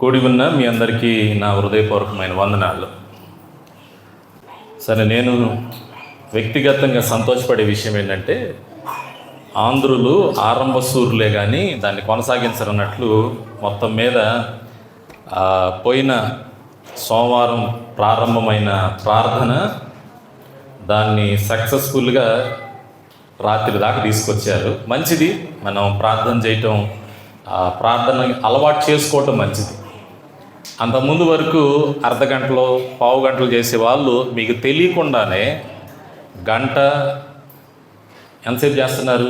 కూడి ఉన్న మీ అందరికీ నా హృదయపూర్వకమైన వందనాలు. సరే, నేను వ్యక్తిగతంగా సంతోషపడే విషయం ఏంటంటే, ఆంధ్రులు ఆరంభ సూరులే కానీ దాన్ని కొనసాగించరన్నట్లు మొత్తం మీద పోయిన సోమవారం ప్రారంభమైన ప్రార్థన దాన్ని సక్సెస్ఫుల్గా రాత్రి దాకా తీసుకొచ్చారు. మంచిది, మనం ప్రార్థన చేయటం, ప్రార్థన అలవాటు చేసుకోవటం మంచిది. అంతకుముందు వరకు అర్ధ గంటలో పావు గంటలు చేసేవాళ్ళు మీకు తెలియకుండానే ఎంతసేపు చేస్తున్నారు?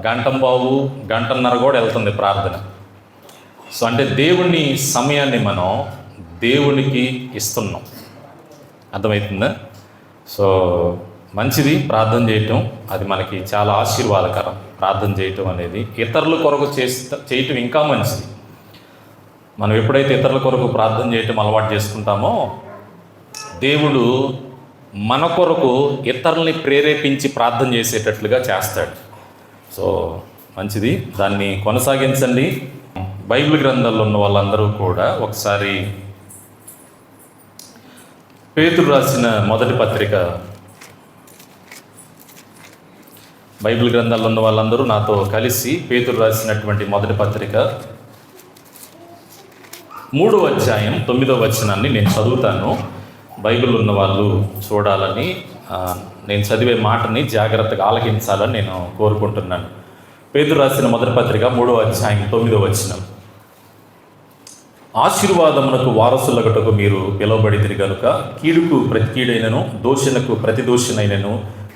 గంటంబావు, గంటన్నర కూడా వెళ్తుంది ప్రార్థన. సో అంటే దేవుని సమయాన్ని మనం దేవునికి ఇస్తున్నాం. అర్థమవుతుందా? సో మంచిది ప్రార్థన చేయటం, అది మనకి చాలా ఆశీర్వాదకరం. ప్రార్థన చేయటం అనేది ఇతరుల కొరకు చేయటం ఇంకా మంచిది. మనం ఎప్పుడైతే ఇతరుల కొరకు ప్రార్థన చేయటం అలవాటు చేసుకుంటామో, దేవుడు మన కొరకు ఇతరుల్ని ప్రేరేపించి ప్రార్థన చేసేటట్లుగా చేస్తాడు. సో మంచిది, దాన్ని కొనసాగించండి. బైబిల్ గ్రంథాల్లో ఉన్న వాళ్ళందరూ కూడా ఒకసారి పేతురు రాసిన మొదటి పత్రిక, బైబిల్ గ్రంథాల్లో ఉన్న వాళ్ళందరూ నాతో కలిసి పేతురు రాసినటువంటి మొదటి పత్రిక 3వ అధ్యాయం 9వ వచనాన్ని నేను చదువుతాను. బైబిల్ ఉన్న వాళ్ళు చూడాలని, నేను చదివే మాటని జాగ్రత్తగా ఆలకించాలని నేను కోరుకుంటున్నాను. పేతురు రాసిన మొదటి పత్రిక 3వ అధ్యాయం 9వ వచనం. ఆశీర్వాదమునకు వారసులగటకు మీరు పిలువబడితిరి గనుక కీడుకు ప్రతి కీడైనను దోషణకు ప్రతి దోషణైనను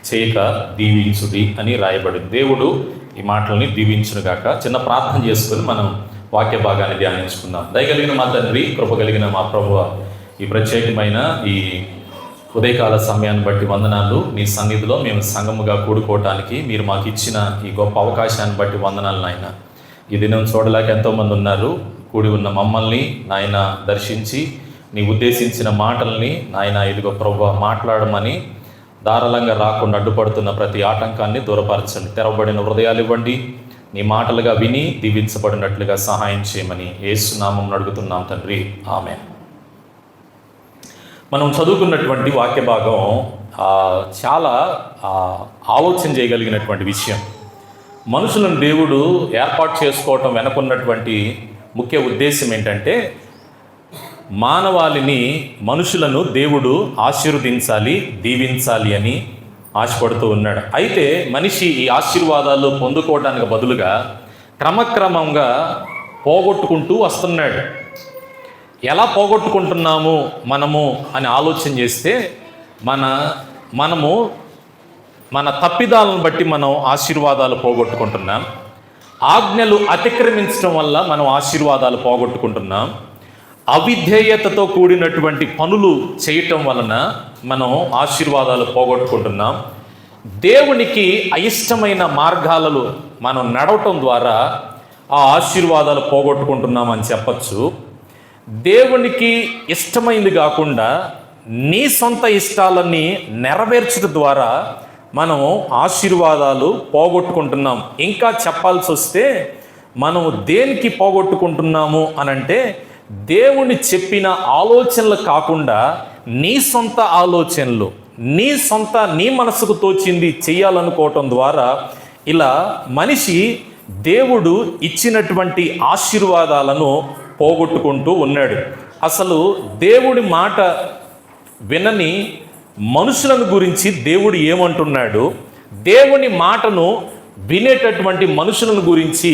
చేయక దీవించుడి అని రాయబడింది. దేవుడు ఈ మాటల్ని దీవించునుగాక. చిన్న ప్రార్థన చేసుకుని మనం వాక్య భాగాన్ని ధ్యానించుకుందాం. దయగలిగిన మా తండ్రి, కృప కలిగిన మా ప్రభువ, ఈ ప్రత్యేకమైన ఈ ఉదయకాల సమయాన్ని బట్టి వందనాలు. నీ సన్నిధిలో మేము సంఘముగా కూడుకోవటానికి మీరు మాకు ఇచ్చిన ఈ గొప్ప అవకాశాన్ని బట్టి వందనాలు నాయన. ఈ దినం చూడలేక ఎంతోమంది ఉన్నారు. కూడి ఉన్న మమ్మల్ని నాయన దర్శించి నీ ఉద్దేశించిన మాటల్ని నాయన ఇదిగో ప్రభువ మాట్లాడమని ధారాళంగా రాకుండా అడ్డుపడుతున్న ప్రతి ఆటంకాన్ని దూరపరచండి. తెరవబడిన హృదయాలు ఇవ్వండి. నీ మాటలుగా విని దీవించబడినట్లుగా సహాయం చేయమని యేసు నామం అడుగుతున్నాం తండ్రి, ఆమేన్. మనం చదువుకున్నటువంటి వాక్య భాగం చాలా ఆలోచన చేయగలిగినటువంటి విషయం. మనుషులను దేవుడు ఏర్పాటు చేసుకోవటం వెనుకున్నటువంటి ముఖ్య ఉద్దేశం ఏంటంటే, మానవాళిని, మనుషులను దేవుడు ఆశీర్వదించాలి, దీవించాలి అని ఆశపడుతూ ఉన్నాడు. అయితే మనిషి ఈ ఆశీర్వాదాలు పొందుకోవడానికి బదులుగా క్రమక్రమంగా పోగొట్టుకుంటూ వస్తున్నాడు. ఎలా పోగొట్టుకుంటున్నాము మనము అని ఆలోచన చేస్తే, మనము మన తప్పిదాలను బట్టి మనం ఆశీర్వాదాలు పోగొట్టుకుంటున్నాం. ఆజ్ఞలు అతిక్రమించడం వల్ల మనం ఆశీర్వాదాలు పోగొట్టుకుంటున్నాం. అవిధేయతతో కూడినటువంటి పనులు చేయటం వలన మనం ఆశీర్వాదాలు పోగొట్టుకుంటున్నాం. దేవునికి అయిష్టమైన మార్గాలలో మనం నడవటం ద్వారా ఆ ఆశీర్వాదాలు పోగొట్టుకుంటున్నాం అని చెప్పచ్చు. దేవునికి ఇష్టమైంది కాకుండా నీ సొంత ఇష్టాలన్నీ నెరవేర్చడం ద్వారా మనం ఆశీర్వాదాలు పోగొట్టుకుంటున్నాం. ఇంకా చెప్పాల్సి వస్తే మనం దేనికి పోగొట్టుకుంటున్నాము అనంటే, దేవుని చెప్పిన ఆలోచనలు కాకుండా నీ సొంత ఆలోచనలు, నీ మనసుకు తోచింది చెయ్యాలనుకోవటం ద్వారా ఇలా మనిషి దేవుడు ఇచ్చినటువంటి ఆశీర్వాదాలను పోగొట్టుకుంటూ ఉన్నాడు. అసలు దేవుడి మాట వినని మనుషులను గురించి దేవుడు ఏమంటున్నాడు, దేవుని మాటను వినేటటువంటి మనుషులను గురించి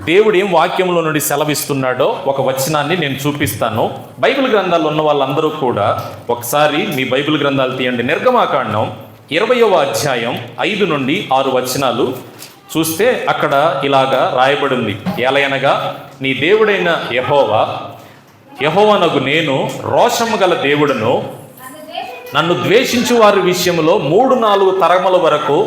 దేవుడు ఏం వాక్యంలో నుండి సెలవిస్తున్నాడో ఒక వచనాన్ని నేను చూపిస్తాను. బైబిల్ గ్రంథాలు ఉన్న వాళ్ళందరూ కూడా ఒకసారి మీ బైబిల్ గ్రంథాలు తీయండి. నిర్గమాకాండం 20వ అధ్యాయం 5 నుండి 6 వచనాలు చూస్తే అక్కడ ఇలాగా రాయబడింది. ఎలయనగా నీ దేవుడైన యెహోవానగు నేను రోషము గల దేవుడను, నన్ను ద్వేషించు వారి విషయంలో 3-4 తరముల వరకు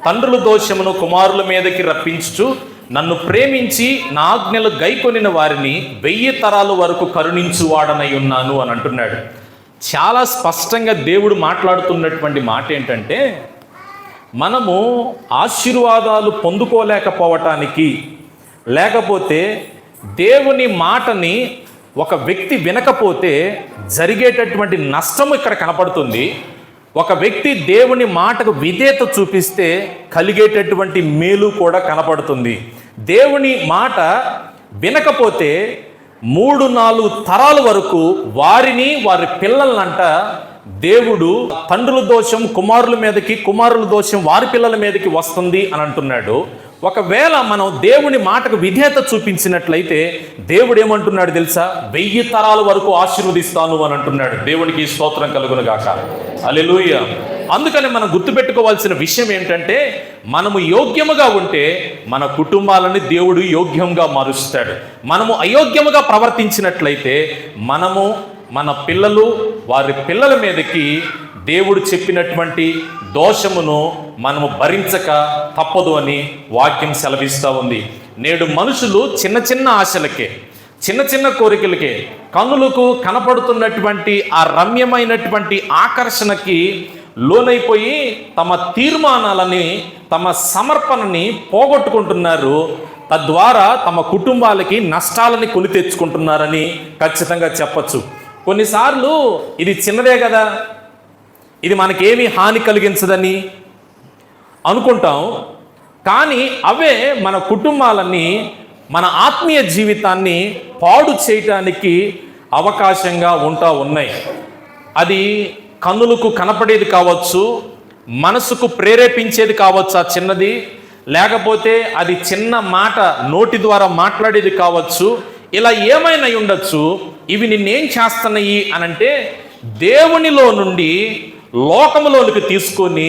తండ్రుల దోషమును కుమారుల మీదకి రప్పించుచు నన్ను ప్రేమించి నా ఆజ్ఞలు గైకొనిన వారిని 1000 తరాల వరకు కరుణించువాడనై ఉన్నాను అని అంటున్నాడు. చాలా స్పష్టంగా దేవుడు మాట్లాడుతున్నటువంటి మాట ఏంటంటే, మనము ఆశీర్వాదాలు పొందుకోలేకపోవటానికి, లేకపోతే దేవుని మాటని ఒక వ్యక్తి వినకపోతే జరిగేటటువంటి నష్టం ఇక్కడ కనపడుతుంది. ఒక వ్యక్తి దేవుని మాటకు విధేయత చూపిస్తే కలిగేటటువంటి మేలు కూడా కనపడుతుంది. దేవుని మాట వినకపోతే 3-4 తరాల వరకు వారిని వారి పిల్లలనంట దేవుడు తండ్రుల దోషం కుమారుల మీదకి, కుమారుల దోషం వారి పిల్లల మీదకి వస్తుంది అని అంటున్నాడు. ఒకవేళ మనం దేవుని మాటకు విధేయత చూపించినట్లయితే దేవుడు ఏమంటున్నాడు తెలుసా? 1000 తరాల వరకు ఆశీర్వదిస్తాను అని అంటున్నాడు. దేవునికి స్తోత్రం కలుగును గాక. హల్లెలూయా. అందుకని మనం గుర్తుపెట్టుకోవాల్సిన విషయం ఏంటంటే, మనము యోగ్యముగా ఉంటే మన కుటుంబాలని దేవుడు యోగ్యంగా మారుస్తాడు. మనము అయోగ్యముగా ప్రవర్తించినట్లయితే మనము, మన పిల్లలు, వారి పిల్లల మీదకి దేవుడు చెప్పినటువంటి దోషమును మనము భరించక తప్పదు అని వాక్యం సెలవిస్తూ ఉంది. నేడు మనుషులు చిన్న చిన్న ఆశలకే, చిన్న చిన్న కోరికలకే, కన్నులకు కనపడుతున్నటువంటి ఆ రమ్యమైనటువంటి ఆకర్షణకి లోనైపోయి తమ తీర్మానాలని, తమ సమర్పణని పోగొట్టుకుంటున్నారు. తద్వారా తమ కుటుంబాలకి నష్టాలని కొని తెచ్చుకుంటున్నారని ఖచ్చితంగా చెప్పచ్చు. కొన్నిసార్లు ఇది చిన్నదే కదా, ఇది మనకేమీ హాని కలిగించదని అనుకుంటాం. కానీ అవే మన కుటుంబాలని, మన ఆత్మీయ జీవితాన్ని పాడు చేయటానికి అవకాశంగా ఉన్నాయి. అది కన్నులకు కనపడేది కావచ్చు, మనసుకు ప్రేరేపించేది కావచ్చు ఆ చిన్నది, లేకపోతే అది చిన్న మాట నోటి ద్వారా మాట్లాడేది కావచ్చు. ఇలా ఏమైనా ఉండొచ్చు. ఇవి నిన్నేం చేస్తున్నాయి అనంటే దేవునిలో నుండి లోకములోనికి తీసుకొని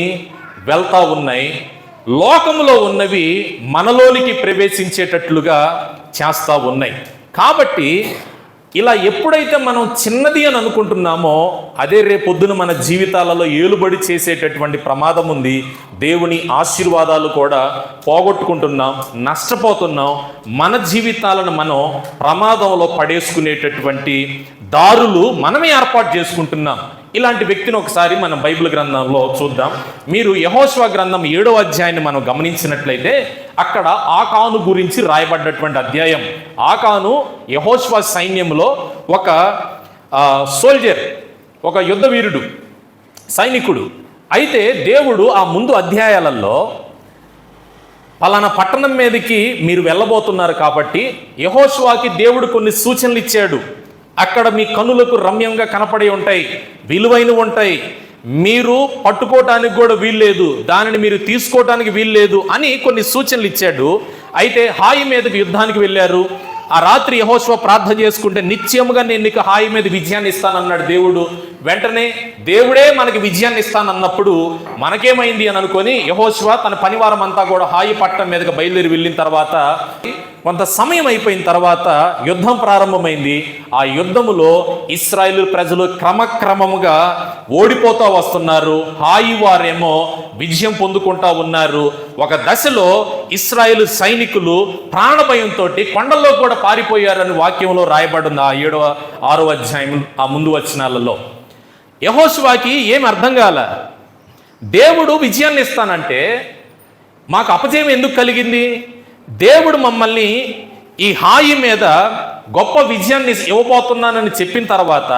వెళ్తా ఉన్నాయి. లోకములో ఉన్నవి మనలోనికి ప్రవేశించేటట్లుగా చేస్తూ ఉన్నాయి. కాబట్టి ఇలా ఎప్పుడైతే మనం చిన్నది అని అనుకుంటున్నామో అదే రేపొద్దున మన జీవితాలలో ఏలుబడి చేసేటటువంటి ప్రమాదం ఉంది. దేవుని ఆశీర్వాదాలు కూడా పోగొట్టుకుంటున్నాం, నష్టపోతున్నాం. మన జీవితాలను మనం ప్రమాదంలో పడేసుకునేటటువంటి దారులు మనమే ఏర్పాటు చేసుకుంటున్నాం. ఇలాంటి వ్యక్తిని ఒకసారి మనం బైబిల్ గ్రంథంలో చూద్దాం. మీరు యెహోషువ గ్రంథం 7వ అధ్యాయాన్ని మనం గమనించినట్లయితే అక్కడ ఆకాను గురించి రాయబడ్డటువంటి అధ్యాయం. ఆకాను యెహోషువ సైన్యంలో ఒక సోల్జర్, ఒక యుద్ధ వీరుడు, సైనికుడు. అయితే దేవుడు ఆ ముందు అధ్యాయాలలో పలానా పట్టణం మీదకి మీరు వెళ్ళబోతున్నారు కాబట్టి యెహోషువకి దేవుడు కొన్ని సూచనలు ఇచ్చాడు. అక్కడ మీ కన్నులకు రమ్యంగా కనపడి ఉంటాయి, విలువైనవి ఉంటాయి, మీరు పట్టుకోవటానికి కూడా వీల్లేదు, దానిని మీరు తీసుకోవటానికి వీల్లేదు అని కొన్ని సూచనలు ఇచ్చాడు. అయితే హాయి మీదకి యుద్ధానికి వెళ్ళారు. ఆ రాత్రి యెహోషువ ప్రార్థన చేసుకుంటే నిశ్చయముగా నేను నీకు హాయి మీద విజయాన్ని ఇస్తానన్నాడు దేవుడు. వెంటనే దేవుడే మనకి విజయాన్ని ఇస్తానన్నప్పుడు మనకేమైంది అని అనుకొని యెహోషువ తన పనివారం అంతా కూడా హాయి పట్టణం మీదకి బయలుదేరి వెళ్ళిన తర్వాత కొంత సమయం అయిపోయిన తర్వాత యుద్ధం ప్రారంభమైంది. ఆ యుద్ధములో ఇశ్రాయేలు ప్రజలు క్రమక్రమముగా ఓడిపోతూ వస్తున్నారు. హాయి వారేమో విజయం పొందుకుంటా ఉన్నారు. ఒక దశలో ఇశ్రాయేలు సైనికులు ప్రాణభయంతో కొండల్లో కూడా పారిపోయారని వాక్యంలో రాయబడింది. ఆ 7వ 6వ అధ్యాయం ఆ ముందు వచనాలలో యెహోషువకి ఏమి అర్థం కాల. దేవుడు విజయాన్ని ఇస్తానంటే మాకు అపజయం ఎందుకు కలిగింది? దేవుడు మమ్మల్ని ఈ హాయి మీద గొప్ప విజయాన్ని ఇవ్వబోతున్నానని చెప్పిన తర్వాత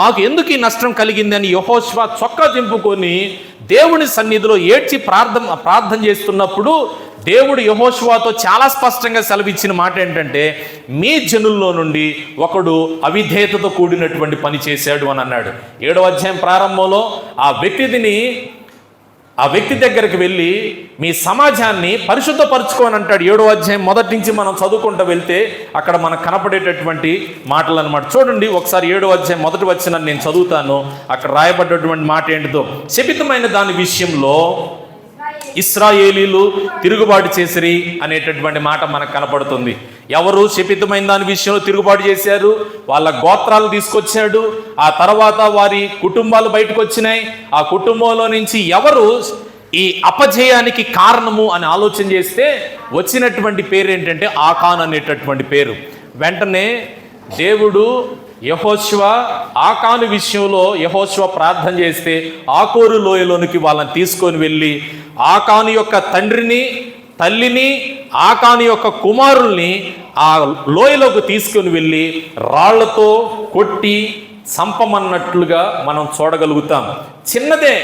మాకు ఎందుకు ఈ నష్టం కలిగిందని యెహోషువ చొక్కా దింపుకొని దేవుని సన్నిధిలో ఏడ్చి ప్రార్థన చేస్తున్నప్పుడు దేవుడు యెహోషువతో చాలా స్పష్టంగా సెలవిచ్చిన మాట ఏంటంటే, మీ జనుల్లో నుండి ఒకడు అవిధేయతతో కూడినటువంటి పని చేశాడు అని అన్నాడు. 7వ అధ్యాయం ప్రారంభంలో ఆ వ్యక్తి దగ్గరికి వెళ్ళి మీ సమాజాన్ని పరిశుద్ధపరచుకోని అంటాడు. 7వ అధ్యాయం మొదటి నుంచి మనం చదువుకుంటూ వెళ్తే అక్కడ మనకు కనపడేటటువంటి మాటలు అన్నమాట. చూడండి ఒకసారి 7వ అధ్యాయం మొదటి వచనాన్ని నేను చదువుతాను. అక్కడ రాయబడ్డటువంటి మాట ఏంటిదో, శపితమైన దాని విషయంలో ఇశ్రాయేలీలు తిరుగుబాటు చేసిరి అనేటటువంటి మాట మనకు కనపడుతుంది. ఎవరు శపితమైన దాని విషయంలో తిరుగుబాటు చేశారు? వాళ్ళ గోత్రాలు తీసుకొచ్చాడు. ఆ తర్వాత వారి కుటుంబాలు బయటకు వచ్చినాయి. ఆ కుటుంబంలో నుంచి ఎవరు ఈ అపజయానికి కారణము అని ఆలోచన చేస్తే వచ్చినటువంటి పేరు ఏంటంటే ఆకాన్ అనేటటువంటి పేరు. వెంటనే దేవుడు యెహోషువ ఆకాను విషయంలో యెహోషువ ప్రార్థన చేస్తే ఆకోరు లోయలోనికి వాళ్ళని తీసుకొని వెళ్ళి ఆకాను యొక్క తండ్రిని, తల్లిని, ఆకాను యొక్క కుమారుల్ని ఆ లోయలోకి తీసుకుని వెళ్ళి రాళ్లతో కొట్టి చంపమన్నట్లుగా మనం చూడగలుగుతాం. చిన్నదే.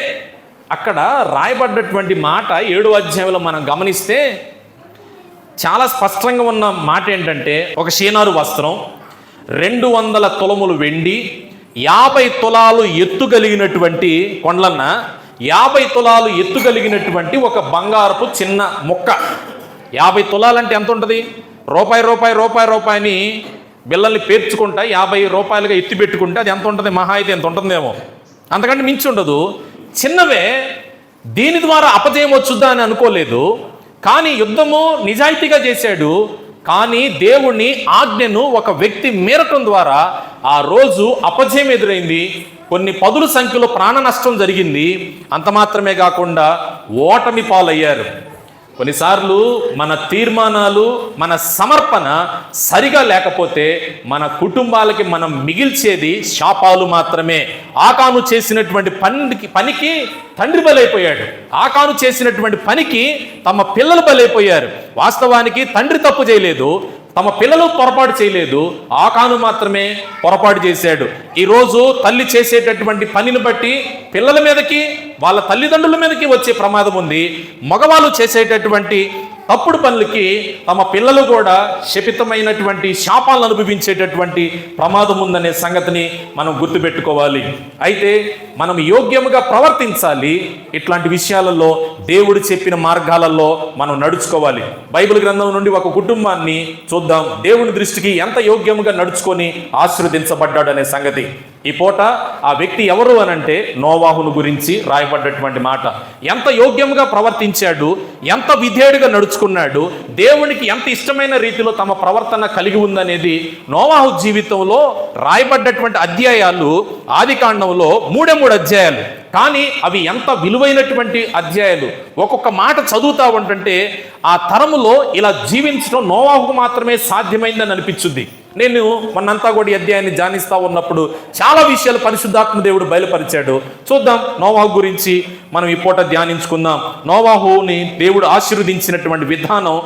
అక్కడ రాయబడ్డటువంటి మాట 7వ అధ్యాయంలో మనం గమనిస్తే చాలా స్పష్టంగా ఉన్న మాట ఏంటంటే, ఒక షీనారు వస్త్రం, 200 తులములు వెండి, 50 తులాలు ఎత్తు కలిగినటువంటి కొండలన్న 50 తులాలు ఎత్తు కలిగినటువంటి ఒక బంగారపు చిన్న ముక్క. 50 తులాలంటే ఎంత ఉంటుంది? రూపాయిని బిళ్ళల్ని పేర్చుకుంటా 50 రూపాయలుగా ఎత్తి పెట్టుకుంటే అది ఎంత ఉంటుంది? మహా అయితే ఎంత ఉంటుందేమో, అంతకంటే మించి ఉండదు. చిన్నవే. దీని ద్వారా అపజయం వచ్చుద్దా అని అనుకోలేదు, కానీ యుద్ధము నిజాయితీగా చేశాడు. కానీ దేవుని ఆజ్ఞను ఒక వ్యక్తి మీరటం ద్వారా ఆ రోజు అపజయం ఎదురైంది. కొన్ని పదుల సంఖ్యలో ప్రాణ నష్టం జరిగింది. అంత మాత్రమే కాకుండా ఓటమి పాలయ్యారు. కొన్నిసార్లు మన తీర్మానాలు, మన సమర్పణ సరిగా లేకపోతే మన కుటుంబాలకి మనం మిగిల్చేది శాపాలు మాత్రమే. ఆకాను చేసినటువంటి పనికి తండ్రి బలైపోయాడు. ఆకాను చేసినటువంటి పనికి తమ పిల్లలు బలైపోయారు. వాస్తవానికి తండ్రి తప్పు చేయలేదు, తమ పిల్లలు పొరపాటు చేయలేదు, ఆకాను మాత్రమే పొరపాటు చేశాడు. ఈరోజు తల్లి చేసేటటువంటి పనిని బట్టి పిల్లల మీదకి, వాళ్ళ తల్లిదండ్రుల మీదకి వచ్చే ప్రమాదం ఉంది. మగవాళ్ళు చేసేటటువంటి తప్పుడు పనులకి తమ పిల్లలు కూడా శపితమైనటువంటి శాపాలను అనుభవించేటటువంటి ప్రమాదం ఉందనే సంగతిని మనం గుర్తుపెట్టుకోవాలి. అయితే మనం యోగ్యముగా ప్రవర్తించాలి. ఇట్లాంటి విషయాలలో దేవుడు చెప్పిన మార్గాలలో మనం నడుచుకోవాలి. బైబిల్ గ్రంథం నుండి ఒక కుటుంబాన్ని చూద్దాం. దేవుని దృష్టికి ఎంత యోగ్యముగా నడుచుకొని ఆశీర్వదించబడ్డాడు అనే సంగతి. ఈ పూట ఆ వ్యక్తి ఎవరు అనంటే నోవాహును గురించి రాయబడ్డటువంటి మాట. ఎంత యోగ్యంగా ప్రవర్తించాడు, ఎంత విధేయుడిగా నడుచుకున్నాడు, దేవునికి ఎంత ఇష్టమైన రీతిలో తమ ప్రవర్తన కలిగి ఉందనేది నోవాహు జీవితంలో రాయబడ్డటువంటి అధ్యాయాలు ఆదికాండంలో 3 అధ్యాయాలు. కానీ అవి ఎంత విలువైనటువంటి అధ్యాయాలు. ఒక్కొక్క మాట చదువుతా ఉంటుంటే ఆ తరములో ఇలా జీవించడం నోవాహుకు మాత్రమే సాధ్యమైందని అనిపించుద్ది. నేను మొన్నంతా కూడా ఈ అధ్యాయాన్ని ధ్యానిస్తూ ఉన్నప్పుడు చాలా విషయాలు పరిశుద్ధాత్మ దేవుడు బయలుపరిచాడు. చూద్దాం, నోవాహు గురించి మనం ఈ పూట ధ్యానించుకుందాం. నోవాహుని దేవుడు ఆశీర్వదించినటువంటి విధానం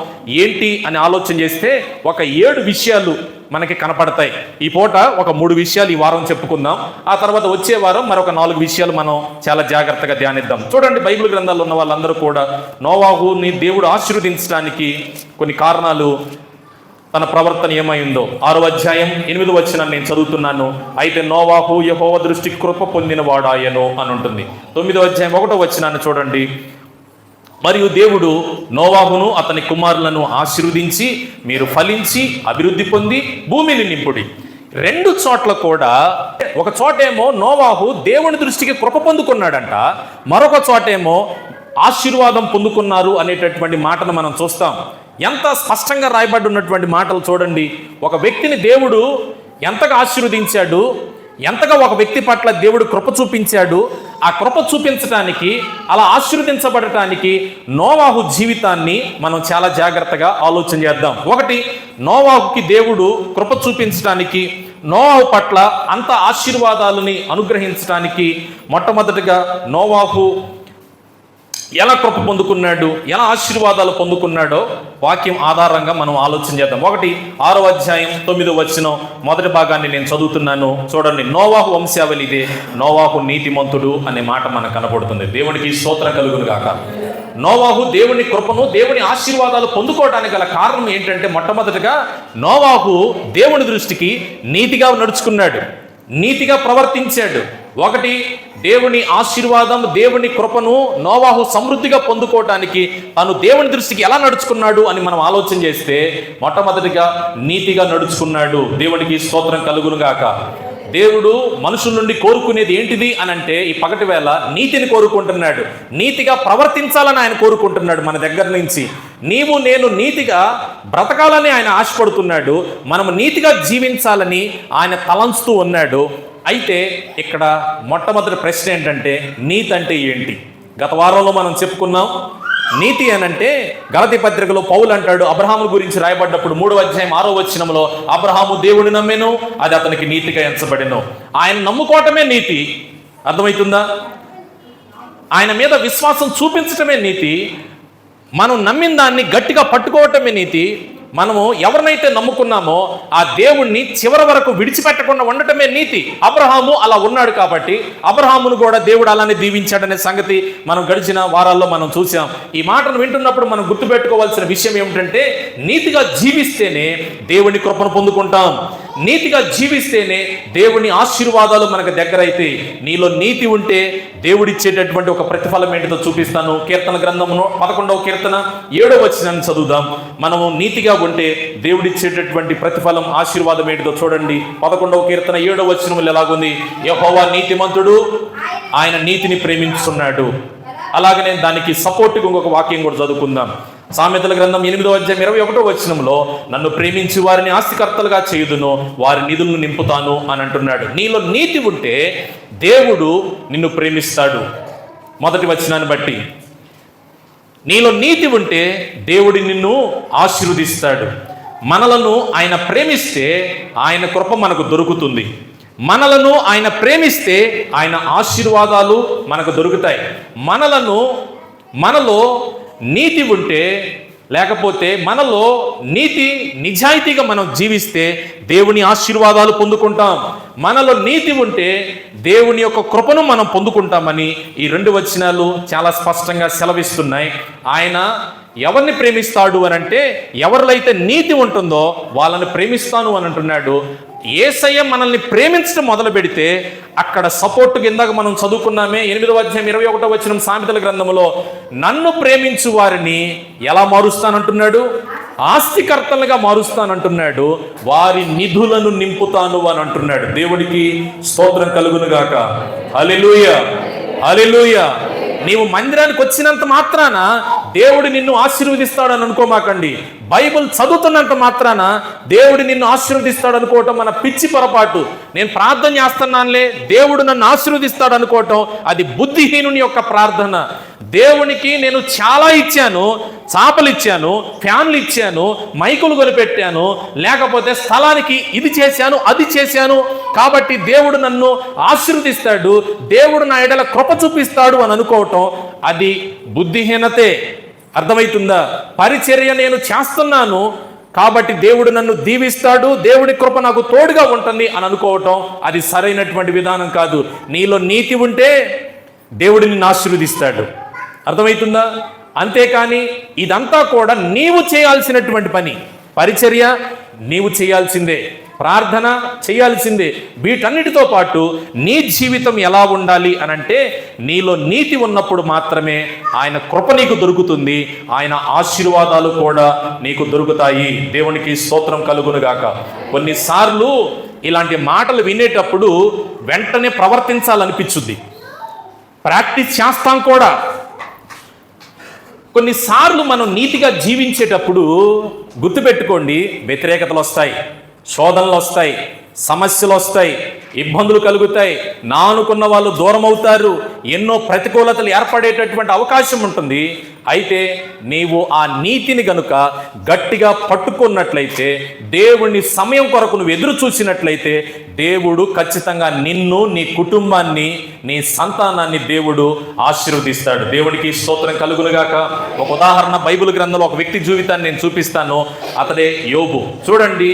ఏంటి అని ఆలోచన చేస్తే ఒక 7 విషయాలు మనకి కనపడతాయి. ఈ పూట ఒక 3 విషయాలు ఈ వారం చెప్పుకుందాం. ఆ తర్వాత వచ్చే వారం మరొక 4 విషయాలు మనం చాలా జాగ్రత్తగా ధ్యానిద్దాం. చూడండి, బైబిల్ గ్రంథాల్లో ఉన్న వాళ్ళందరూ కూడా నోవాహుని దేవుడు ఆశీర్వదించడానికి కొన్ని కారణాలు, తన ప్రవర్తన ఏమైందో 6వ అధ్యాయం 8వ వచనం నేను చదువుతున్నాను. అయితే నోవాహు యెహోవా దృష్టికి కృప పొందిన వాడాయను అని ఉంటుంది. 9వ అధ్యాయం 1వ వచనాన్ని చూడండి. మరియు దేవుడు నోవాహును అతని కుమారులను ఆశీర్వదించి, మీరు ఫలించి అభివృద్ధి పొంది భూమిని నింపుడి. 2 చోట్ల కూడా, ఒక చోటేమో నోవాహు దేవుని దృష్టికి కృప పొందుకున్నాడంట, మరొక చోటేమో ఆశీర్వాదం పొందుకున్నారు అనేటటువంటి మాటను మనం చూస్తాం. ఎంత స్పష్టంగా రాయబడి ఉన్నటువంటి మాటలు చూడండి. ఒక వ్యక్తిని దేవుడు ఎంతగా ఆశీర్వదించాడు, ఎంతగా ఒక వ్యక్తి పట్ల దేవుడు కృప చూపించాడు. ఆ కృప చూపించడానికి, అలా ఆశీర్వదించబడటానికి నోవాహు జీవితాన్ని మనం చాలా జాగ్రత్తగా ఆలోచన చేద్దాం. ఒకటి, నోవాహుకి దేవుడు కృప చూపించడానికి, నోవాహు పట్ల అంత ఆశీర్వాదాలని అనుగ్రహించడానికి మొట్టమొదటిగా నోవాహు ఎలా కృప పొందుకున్నాడు, ఎలా ఆశీర్వాదాలు పొందుకున్నాడో వాక్యం ఆధారంగా మనం ఆలోచన చేద్దాం. 6వ అధ్యాయం 9వ వచనం మొదటి భాగాన్ని నేను చదువుతున్నాను. చూడండి, నోవాహు వంశావళి ఇదే. నోవాహు నీతిమంతుడు అనే మాట మనకు కనపడుతుంది. దేవునికి స్తోత్రం కలుగును గాక. నోవాహు దేవుని కృపను, దేవుని ఆశీర్వాదాలు పొందుకోవడానికి గల కారణం ఏంటంటే, మొట్టమొదటిగా నోవాహు దేవుని దృష్టికి నీతిగా నడుచుకున్నాడు, నీతిగా ప్రవర్తించాడు. ఒకటి, దేవుని ఆశీర్వాదం, దేవుని కృపను నోవాహు సమృద్ధిగా పొందుకోవటానికి తాను దేవుని దృష్టికి ఎలా నడుచుకున్నాడు అని మనం ఆలోచన చేస్తే, మొట్టమొదటిగా నీతిగా నడుచుకున్నాడు. దేవునికి స్తోత్రం కలుగును గాక. దేవుడు మనుషుల నుండి కోరుకునేది ఏంటిది అని అంటే, ఈ పగటి వేళ నీతిని కోరుకుంటున్నాడు. నీతిగా ప్రవర్తించాలని ఆయన కోరుకుంటున్నాడు మన దగ్గర నుంచి. నీవు నేను నీతిగా బ్రతకాలని ఆయన ఆశపడుతున్నాడు. మనము నీతిగా జీవించాలని ఆయన తలంచుతూ ఉన్నాడు. అయితే ఇక్కడ మొట్టమొదటి ప్రశ్న ఏంటంటే, నీతి అంటే ఏంటి? గత వారంలో మనం చెప్పుకున్నాం. నీతి అనంటే గలతీ పత్రికలో పౌలు అంటాడు, అబ్రహాము గురించి రాయబడ్డప్పుడు 3వ అధ్యాయం 6వ వచనంలో, అబ్రహాము దేవుని నమ్మెను, అది అతనికి నీతిగా ఎంచబడెను. ఆయన నమ్ముకోవటమే నీతి. అర్థమవుతుందా? ఆయన మీద విశ్వాసం చూపించటమే నీతి. మనం నమ్మిన దాన్ని గట్టిగా పట్టుకోవటమే నీతి. మనము ఎవరినైతే నమ్ముకున్నామో ఆ దేవుణ్ణి చివరి వరకు విడిచిపెట్టకుండా ఉండటమే నీతి. అబ్రహాము అలా ఉన్నాడు కాబట్టి అబ్రహామును కూడా దేవుడు అలానే దీవించాడనే సంగతి మనం గడిచిన వారాల్లో మనం చూసాం. ఈ మాటను వింటున్నప్పుడు మనం గుర్తుపెట్టుకోవాల్సిన విషయం ఏమిటంటే, నీతిగా జీవిస్తేనే దేవుని కృపను పొందుకుంటాం. నీతిగా జీవిస్తేనే దేవుని ఆశీర్వాదాలు మనకు దగ్గరైతే. నీలో నీతి ఉంటే దేవుడిచ్చేటటువంటి ఒక ప్రతిఫలం ఏంటిదో చూపిస్తాను. కీర్తన గ్రంథమును 11వ కీర్తన 7వ వచనాన్ని చదువుదాం. మనము నీతిగా ఉంటే దేవుడిచ్చేటటువంటి ప్రతిఫలం, ఆశీర్వాదం ఏంటిదో చూడండి. 11వ కీర్తన 7వ వచనములు ఎలాగుంది? యెహోవా నీతిమంతుడు, ఆయన నీతిని ప్రేమించున్నాడు. అలాగనే దానికి సపోర్ట్గా ఇంకొక వాక్యం కూడా చదువుకుందాం. సామెతల గ్రంథం 8వ అధ్యాయం 21వ వచనంలో, నన్ను ప్రేమించి వారిని ఆస్తికర్తలుగా చేయుదును, వారి నిధులను నింపుతాను అని అంటున్నాడు. నీలో నీతి ఉంటే దేవుడు నిన్ను ప్రేమిస్తాడు. మొదటి వచనాన్ని బట్టి నీలో నీతి ఉంటే దేవుడు నిన్ను ఆశీర్వదిస్తాడు. మనలను ఆయన ప్రేమిస్తే ఆయన కృప మనకు దొరుకుతుంది. మనలను ఆయన ప్రేమిస్తే ఆయన ఆశీర్వాదాలు మనకు దొరుకుతాయి. మనలో నీతి ఉంటే, లేకపోతే మనలో నీతి నిజాయితీగా మనం జీవిస్తే దేవుని ఆశీర్వాదాలు పొందుకుంటాం. మనలో నీతి ఉంటే దేవుని యొక్క కృపను మనం పొందుకుంటామని ఈ 2 వచనాలు చాలా స్పష్టంగా సెలవిస్తున్నాయి. ఆయన ఎవరిని ప్రేమిస్తాడు అని అంటే, ఎవరిలైతే నీతి ఉంటుందో వాళ్ళని ప్రేమిస్తాను అని అంటున్నాడు. యేసయ్య మనల్ని ప్రేమించడం మొదలు పెడితే అక్కడ సపోర్ట్ కిందకు మనం చదువుకున్నామే 8వ అధ్యాయం 21వ వచనం సామెతల గ్రంథంలో, నన్ను ప్రేమించు వారిని ఎలా మారుస్తానంటున్నాడు? ఆస్తికర్తలుగా మారుస్తానంటున్నాడు. వారి నిధులను నింపుతాను అని అంటున్నాడు. దేవుడికి స్తోత్రం కలుగును గాక. హల్లెలూయా, హల్లెలూయా. నీవు మందిరానికి వచ్చినంత మాత్రాన దేవుడు నిన్ను ఆశీర్వదిస్తాడని అనుకోమాకండి. బైబిల్ చదువుతున్నంత మాత్రాన దేవుడు నిన్ను ఆశీర్వదిస్తాడు అనుకోవటం మన పిచ్చి పొరపాటు. నేను ప్రార్థన చేస్తున్నానులే దేవుడు నన్ను ఆశీర్వదిస్తాడు అనుకోవటం అది బుద్ధిహీనుని యొక్క ప్రార్థన. దేవునికి నేను చాలా ఇచ్చాను, చాపలు ఇచ్చాను, ఫ్యాన్లు ఇచ్చాను, మైకులు కొనిపెట్టాను, లేకపోతే స్థలానికి ఇది చేశాను, అది చేశాను, కాబట్టి దేవుడు నన్ను ఆశీర్వదిస్తాడు, దేవుడు నా ఎడల కృప చూపిస్తాడు అని అనుకోవటం అది బుద్ధిహీనతే. అర్థమవుతుందా? పరిచర్య నేను చేస్తున్నాను కాబట్టి దేవుడు నన్ను దీవిస్తాడు, దేవుడి కృప నాకు తోడుగా ఉంటుంది అని అనుకోవటం అది సరైనటువంటి విధానం కాదు. నీలో నీతి ఉంటే దేవుడు నిన్ను ఆశీర్వదిస్తాడు. అర్థమవుతుందా? అంతేకాని ఇదంతా కూడా నీవు చేయాల్సినటువంటి పని. పరిచర్య నీవు చేయాల్సిందే, ప్రార్థన చేయాల్సిందే. వీటన్నిటితో పాటు నీ జీవితం ఎలా ఉండాలి అనంటే, నీలో నీతి ఉన్నప్పుడు మాత్రమే ఆయన కృప నీకు దొరుకుతుంది, ఆయన ఆశీర్వాదాలు కూడా నీకు దొరుకుతాయి. దేవునికి స్తోత్రం కలుగునుగాక. కొన్నిసార్లు ఇలాంటి మాటలు వినేటప్పుడు వెంటనే ప్రవర్తించాలనిపించుద్ది, ప్రాక్టీస్ చేస్తాం కూడా. కొన్నిసార్లు మనం నీతిగా జీవించేటప్పుడు గుర్తుపెట్టుకోండి, వ్యతిరేకతలు వస్తాయి, శోధనలు వస్తాయి, సమస్యలు వస్తాయి, ఇబ్బందులు కలుగుతాయి, నా అనుకున్న వాళ్ళు దూరం అవుతారు, ఎన్నో ప్రతికూలతలు ఏర్పడేటటువంటి అవకాశం ఉంటుంది. అయితే నీవు ఆ నీతిని గనుక గట్టిగా పట్టుకున్నట్లయితే, దేవుని సమయం కొరకు నువ్వు ఎదురు చూసినట్లయితే, దేవుడు ఖచ్చితంగా నిన్ను, నీ కుటుంబాన్ని, నీ సంతానాన్ని దేవుడు ఆశీర్వదిస్తాడు. దేవుడికి స్తోత్రం కలుగునుగాక. ఒక ఉదాహరణ బైబిల్ గ్రంథంలో ఒక వ్యక్తి జీవితాన్ని నేను చూపిస్తాను. అతడే యోబు. చూడండి,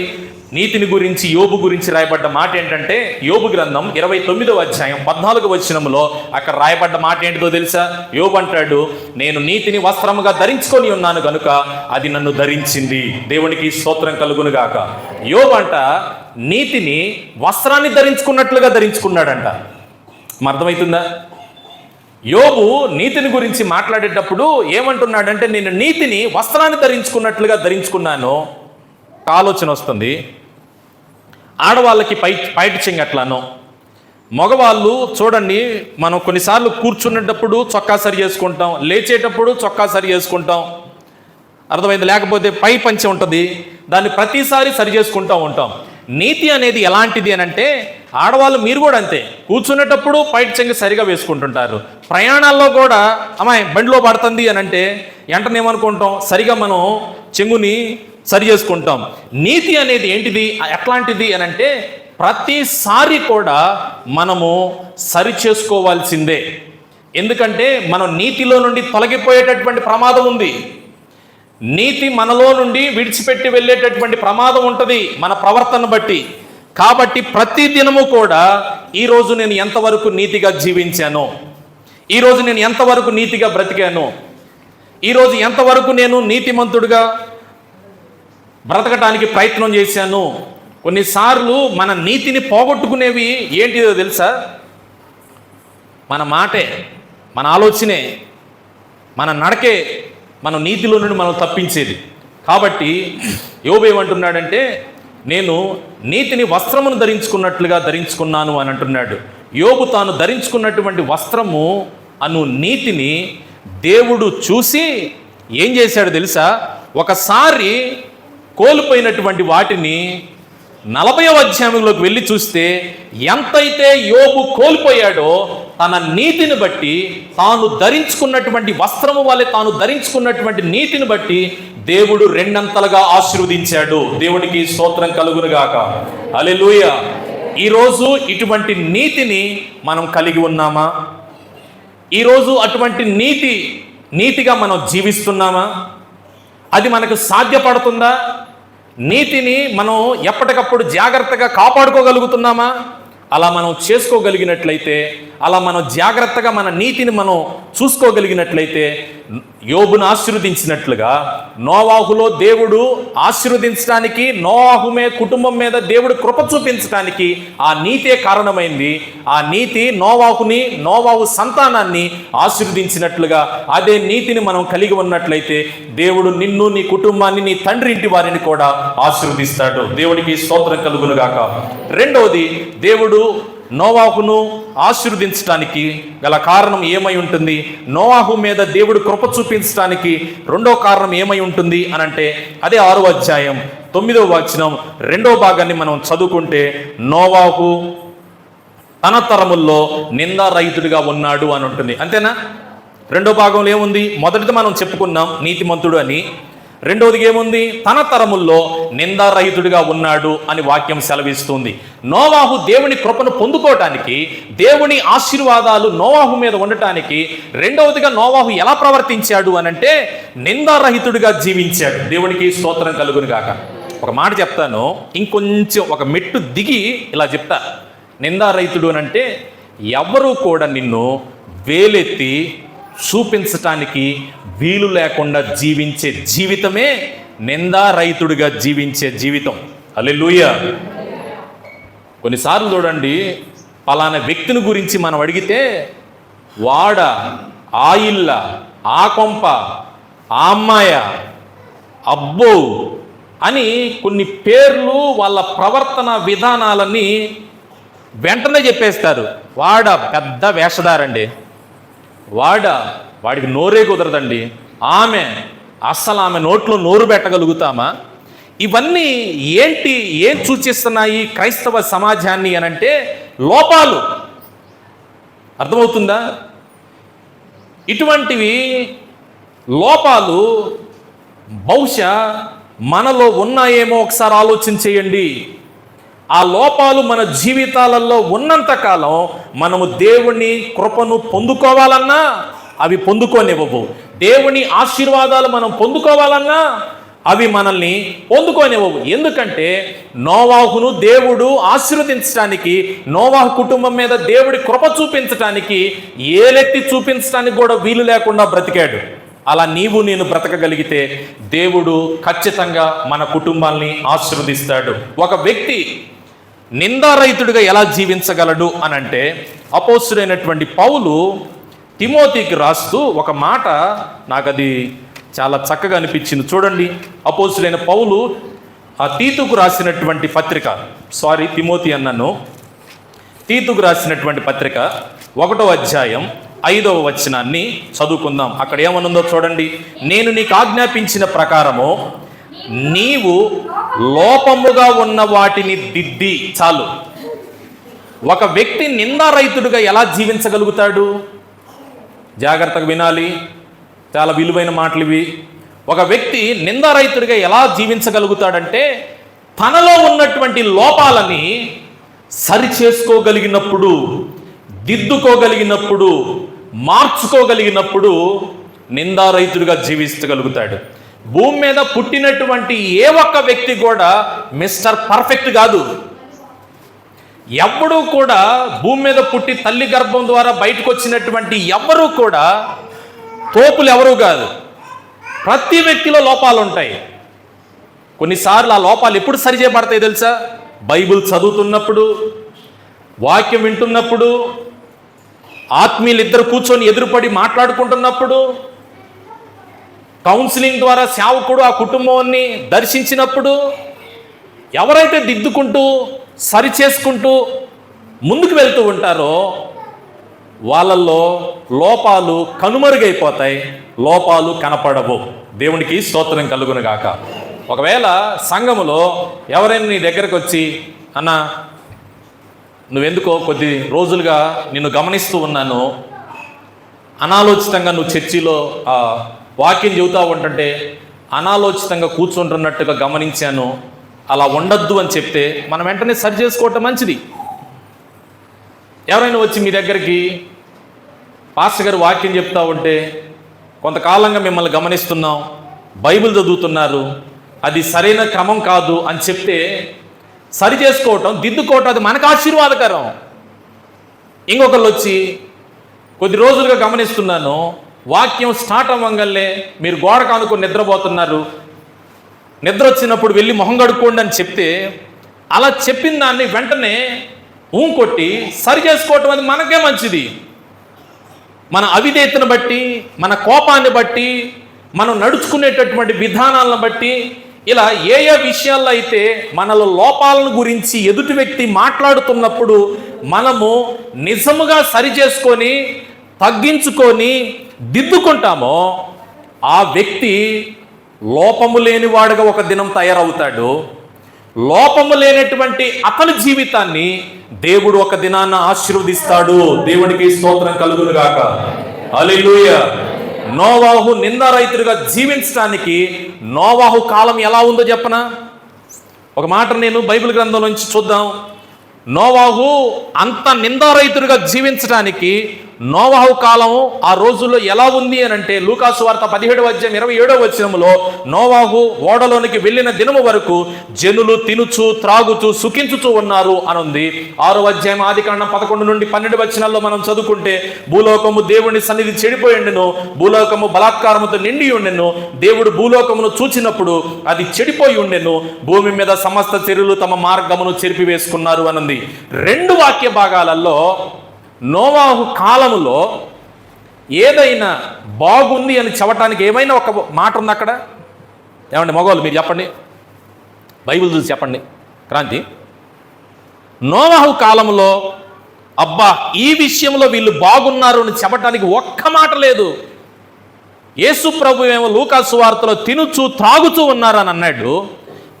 నీతిని గురించి, యోబు గురించి రాయబడ్డ మాట ఏంటంటే, యోబు గ్రంథం 29వ అధ్యాయం 14వ వచనంలో అక్కడ రాయబడ్డ మాట ఏంటిదో తెలుసా? యోబు అంటాడు, నేను నీతిని వస్త్రముగా ధరించుకొని ఉన్నాను గనుక అది నన్ను ధరించింది. దేవునికి స్తోత్రం కలుగునుగాక. యోబు అంట నీతిని వస్త్రాన్ని ధరించుకున్నట్లుగా ధరించుకున్నాడంట. అర్థమవుతుందా? యోబు నీతిని గురించి మాట్లాడేటప్పుడు ఏమంటున్నాడంటే, నేను నీతిని వస్త్రాన్ని ధరించుకున్నట్లుగా ధరించుకున్నాను. ఆలోచన వస్తుంది. ఆడవాళ్ళకి పైటి చెంగట్లను, మగవాళ్ళు చూడండి, మనం కొన్నిసార్లు కూర్చునేటప్పుడు చొక్కా సరి చేసుకుంటాం, లేచేటప్పుడు చొక్కా సరి చేసుకుంటాం. అర్థమైంది? లేకపోతే పై పంచె ఉంటుంది, దాన్ని ప్రతిసారి సరి చేసుకుంటూ ఉంటాం. నీతి అనేది ఎలాంటిది అని అంటే, ఆడవాళ్ళు మీరు కూడా అంతే, కూర్చునేటప్పుడు పైట చెంగు సరిగా వేసుకుంటుంటారు. ప్రయాణాల్లో కూడా అమ్మాయి బండిలో పడుతుంది అని అంటే వెంటనే ఏమనుకుంటాం, సరిగా మనం చెంగుని సరి చేసుకుంటాం. నీతి అనేది ఏంటిది, ఎట్లాంటిది అని అంటే, ప్రతిసారి కూడా మనము సరి చేసుకోవాల్సిందే. ఎందుకంటే మనం నీతిలో నుండి తొలగిపోయేటటువంటి ప్రమాదం ఉంది. నీతి మనలో నుండి విడిచిపెట్టి వెళ్ళేటటువంటి ప్రమాదం ఉంటుంది మన ప్రవర్తన బట్టి. కాబట్టి ప్రతి దినము కూడా ఈరోజు నేను ఎంతవరకు నీతిగా జీవించాను, ఈరోజు నేను ఎంతవరకు నీతిగా బ్రతికాను, ఈరోజు ఎంతవరకు నేను నీతిమంతుడిగా బ్రతకటానికి ప్రయత్నం చేశాను. కొన్నిసార్లు మన నీతిని పోగొట్టుకునేవి ఏంటిదో తెలుసా? మన మాటే, మన ఆలోచనే, మన నడకే మన నీతిలో నుండి మనం తప్పించేది. కాబట్టి యోబు ఏమంటున్నాడంటే, నేను నీతిని వస్త్రమును ధరించుకున్నట్లుగా ధరించుకున్నాను అని అంటున్నాడు. యోబు తాను ధరించుకున్నటువంటి వస్త్రము అను నీతిని దేవుడు చూసి ఏం చేశాడు తెలుసా? ఒకసారి కోల్పోయినటువంటి వాటిని 40వ అధ్యాయంలోకి వెళ్ళి చూస్తే ఎంతైతే యోబు కోల్పోయాడో తన నీతిని బట్టి, తాను ధరించుకున్నటువంటి వస్త్రము వలె తాను ధరించుకున్నటువంటి నీతిని బట్టి దేవుడు రెండంతలుగా ఆశీర్వదించాడు. దేవునికి స్తోత్రం కలుగునుగాక. హల్లెలూయా. ఈరోజు ఇటువంటి నీతిని మనం కలిగి ఉన్నామా? ఈరోజు అటువంటి నీతిగా మనం జీవిస్తున్నామా? అది మనకు సాధ్యపడుతుందా? నీతిని మనం ఎప్పటికప్పుడు జాగ్రత్తగా కాపాడుకోగలుగుతున్నామా? అలా మనం చేసుకోగలిగినట్లయితే, అలా మనం జాగ్రత్తగా మన నీతిని మనం చూసుకోగలిగినట్లయితే, యోబును ఆశీర్వదించినట్లుగా నోవాహులో దేవుడు ఆశీర్వదించడానికి, నోవాహు కుటుంబం మీద దేవుడు కృప చూపించడానికి ఆ నీతే కారణమైంది. ఆ నీతి నోవాహు సంతానాన్ని ఆశీర్వదించినట్లుగా అదే నీతిని మనం కలిగి ఉన్నట్లయితే దేవుడు నిన్ను, నీ కుటుంబాన్ని, నీ తండ్రి ఇంటి వారిని కూడా ఆశీర్వదిస్తాడు. దేవునికి స్తోత్రం కలుగునుగాక. రెండవది, దేవుడు నోవాహును ఆశీర్వదించడానికి గల కారణం ఏమై ఉంటుంది? నోవాహు మీద దేవుడు కృప చూపించడానికి రెండో కారణం ఏమై ఉంటుంది అనంటే, అదే 6వ అధ్యాయం 9వ వచనం 2వ భాగాన్ని మనం చదువుకుంటే, నోవాహు తన తరముల్లో నిందారహితుడిగా ఉన్నాడు అని ఉంటుంది. అంతేనా? రెండో భాగంలో ఏముంది? మొదటిది మనం చెప్పుకున్నాం నీతిమంతుడు అని. రెండవది ఏముంది? తన తరముల్లో నిందారహితుడిగా ఉన్నాడు అని వాక్యం సెలవిస్తుంది. నోవాహు దేవుని కృపను పొందుకోవటానికి, దేవుని ఆశీర్వాదాలు నోవాహు మీద ఉండటానికి రెండవదిగా నోవాహు ఎలా ప్రవర్తించాడు అనంటే నిందారహితుడిగా జీవించాడు. దేవునికి స్తోత్రం కలుగును గాక. ఒక మాట చెప్తాను, ఇంకొంచెం ఒక మెట్టు దిగి ఇలా చెప్తా. నిందారహితుడు అనంటే ఎవరు కూడా నిన్ను వేలెత్తి చూపించటానికి వీలు లేకుండా జీవించే జీవితమే నిందారహితుడిగా జీవించే జీవితం. హల్లెలూయా. కొన్నిసార్లు చూడండి, పలానా వ్యక్తిని గురించి మనం అడిగితే వాడ, ఆ ఇల్ల, ఆ కొంప, ఆ అమ్మాయ, అబ్బో అని కొన్ని పేర్లు, వాళ్ళ ప్రవర్తన విధానాలని వెంటనే చెప్పేస్తారు. వాడ పెద్ద వేషధారండి, వాడికి నోరే కుదరదండి, ఆమె నోట్లో నోరు పెట్టగలుగుతామా? ఇవన్నీ ఏం సూచిస్తున్నాయి క్రైస్తవ సమాజాన్ని అనంటే లోపాలు. అర్థమవుతుందా? ఇటువంటివి లోపాలు బహుశా మనలో ఉన్నాయేమో ఒకసారి ఆలోచన చేయండి. ఆ లోపాలు మన జీవితాలలో ఉన్నంతకాలం మనము దేవుని కృపను పొందుకోవాలన్నా అవి పొందుకోనివ్వవు. దేవుని ఆశీర్వాదాలు మనం పొందుకోవాలన్నా అవి మనల్ని పొందుకోనివ్వవు. ఎందుకంటే నోవాహును దేవుడు ఆశీర్వదించడానికి, నోవాహు కుటుంబం మీద దేవుడి కృప చూపించడానికి, ఏలెత్తి చూపించడానికి కూడా వీలు లేకుండా బ్రతికాడు. అలా నీవు నేను బ్రతకగలిగితే దేవుడు ఖచ్చితంగా మన కుటుంబాల్ని ఆశీర్వదిస్తాడు. ఒక వ్యక్తి నిందారహితుడిగా ఎలా జీవించగలడు అనంటే, అపోస్తుడైనటువంటి పౌలు తిమోతికి రాస్తూ ఒక మాట నాకు అది చాలా చక్కగా అనిపించింది. చూడండి, అపోస్తుడైన పౌలు ఆ తీతుకు రాసినటువంటి పత్రిక, తిమోతి అన్నాను, తీతుకు రాసినటువంటి పత్రిక 1వ అధ్యాయం 5వ వచనాన్ని చదువుకుందాం. అక్కడ ఏమనుందో చూడండి. నేను నీకు ఆజ్ఞాపించిన ప్రకారము నీవు లోపముగా ఉన్న వాటిని దిద్ది చాలు. ఒక వ్యక్తి నిందారహితుడిగా ఎలా జీవించగలుగుతాడు? జాగ్రత్తగా వినాలి, చాలా విలువైన మాటలు ఇవి. ఒక వ్యక్తి నిందారహితుడిగా ఎలా జీవించగలుగుతాడంటే తనలో ఉన్నటువంటి లోపాలని సరిచేసుకోగలిగినప్పుడు, దిద్దుకోగలిగినప్పుడు, మార్చుకోగలిగినప్పుడు నిందారహితుడిగా జీవించగలుగుతాడు. భూమి మీద పుట్టినటువంటి ఏ ఒక్క వ్యక్తి కూడా మిస్టర్ పర్ఫెక్ట్ కాదు. ఎవ్వడూ కూడా భూమి మీద పుట్టి తల్లి గర్భం ద్వారా బయటకు వచ్చినటువంటి ఎవ్వరూ కూడా తోపులు ఎవరూ కాదు. ప్రతి వ్యక్తిలో లోపాలు ఉంటాయి. కొన్నిసార్లు ఆ లోపాలు ఎప్పుడు సరిచేయబడతాయి తెలుసా? బైబిల్ చదువుతున్నప్పుడు, వాక్యం వింటున్నప్పుడు, ఆత్మీయులు ఇద్దరు కూర్చొని ఎదురుపడి మాట్లాడుకుంటున్నప్పుడు, కౌన్సిలింగ్ ద్వారా సేవకుడు ఆ కుటుంబాన్ని దర్శించినప్పుడు, ఎవరైతే దిద్దుకుంటూ సరి చేసుకుంటూ ముందుకు వెళ్తూ ఉంటారో వాళ్ళల్లో లోపాలు కనుమరుగైపోతాయి, లోపాలు కనపడవు. దేవునికి స్తోత్రం కలుగును గాక. ఒకవేళ సంఘములో ఎవరైనా నీ దగ్గరకు వచ్చి, అన్న నువ్వెందుకో కొద్ది రోజులుగా నిన్ను గమనిస్తూ ఉన్నాను, అనాలోచితంగా నువ్వు చర్చిలో వాక్యం చెబుతూ ఉంటుంటే అనాలోచితంగా కూర్చుంటున్నట్టుగా గమనించాను, అలా ఉండద్దు అని చెప్తే మనం వెంటనే సరి చేసుకోవటం మంచిది. ఎవరైనా వచ్చి మీ దగ్గరికి పాస్టర్ గారు వాక్యం చెప్తా ఉంటే కొంతకాలంగా మిమ్మల్ని గమనిస్తున్నాం, బైబిల్ చదువుతున్నారు, అది సరైన క్రమం కాదు అని చెప్తే సరి చేసుకోవటం, దిద్దుకోవటం అది మనకు ఆశీర్వాదకరం. ఇంకొకళ్ళు వచ్చి కొద్ది రోజులుగా గమనిస్తున్నాను, వాక్యం స్టార్ట్ అవ్వగానే మీరు గోడ కానుకొని నిద్రపోతున్నారు, నిద్ర వచ్చినప్పుడు వెళ్ళి మొహం కడుక్కోండి అని చెప్తే అలా చెప్పిన దాన్ని వెంటనే కొట్టి సరి చేసుకోవటం అది మనకే మంచిది. మన అవిధేయతను బట్టి, మన కోపాన్ని బట్టి, మనం నడుచుకునేటటువంటి విధానాలను బట్టి, ఇలా ఏ ఏ విషయాల్లో అయితే మనలో లోపాలను గురించి ఎదుటి వ్యక్తి మాట్లాడుతున్నప్పుడు మనము నిజముగా సరి చేసుకొని తగ్గించుకొని దిద్దుకుంటామో ఆ వ్యక్తి లోపము లేనివాడుగా ఒక దినం తయారవుతాడు. లోపము లేనటువంటి అతని జీవితాన్ని దేవుడు ఒక దినాన్న ఆశీర్వదిస్తాడు. దేవునికి స్తోత్రం కలుగును గాక. హల్లెలూయా. నోవాహు నిందారహితుడిగా జీవించడానికి నోవాహు కాలం ఎలా ఉందో చెప్పనా? ఒక మాట నేను బైబిల్ గ్రంథంలో నుంచి చూద్దాం. నోవాహు అంత నిందారహితుడిగా జీవించడానికి నోవాహు కాలం ఆ రోజుల్లో ఎలా ఉంది అని అంటే, లూకాసు వార్త 17:27 నోవాహు ఓడలోనికి వెళ్ళిన దినము వరకు జనులు తినుచు త్రాగుచూ సుఖించుచూ ఉన్నారు అని ఉంది. 6 ఆదికాండం 11 నుండి 12 మనం చదువుకుంటే, భూలోకము దేవుని సన్నిధి చెడిపోయి ఉండెను, భూలోకము బలాత్కారముతో నిండి ఉండెను, దేవుడు భూలోకమును చూచినప్పుడు అది చెడిపోయి ఉండెను, భూమి మీద సమస్త చెరువులు తమ మార్గమును చెరిపివేసుకున్నారు అని ఉంది. 2 వాక్య భాగాలలో నోవాహు కాలములో ఏదైనా బాగుంది అని చెప్పటానికి ఏమైనా ఒక మాట ఉంది అక్కడ? ఏమండి మగవాళ్ళు మీరు చెప్పండి, బైబిల్ చూసి చెప్పండి. క్రాంతి, నోవాహు కాలంలో అబ్బా ఈ విషయంలో వీళ్ళు బాగున్నారు అని చెప్పటానికి ఒక్క మాట లేదు. యేసు ప్రభు ఏమో లూకాసు వార్తలో తినుచు త్రాగుతూ ఉన్నారని అన్నాడు.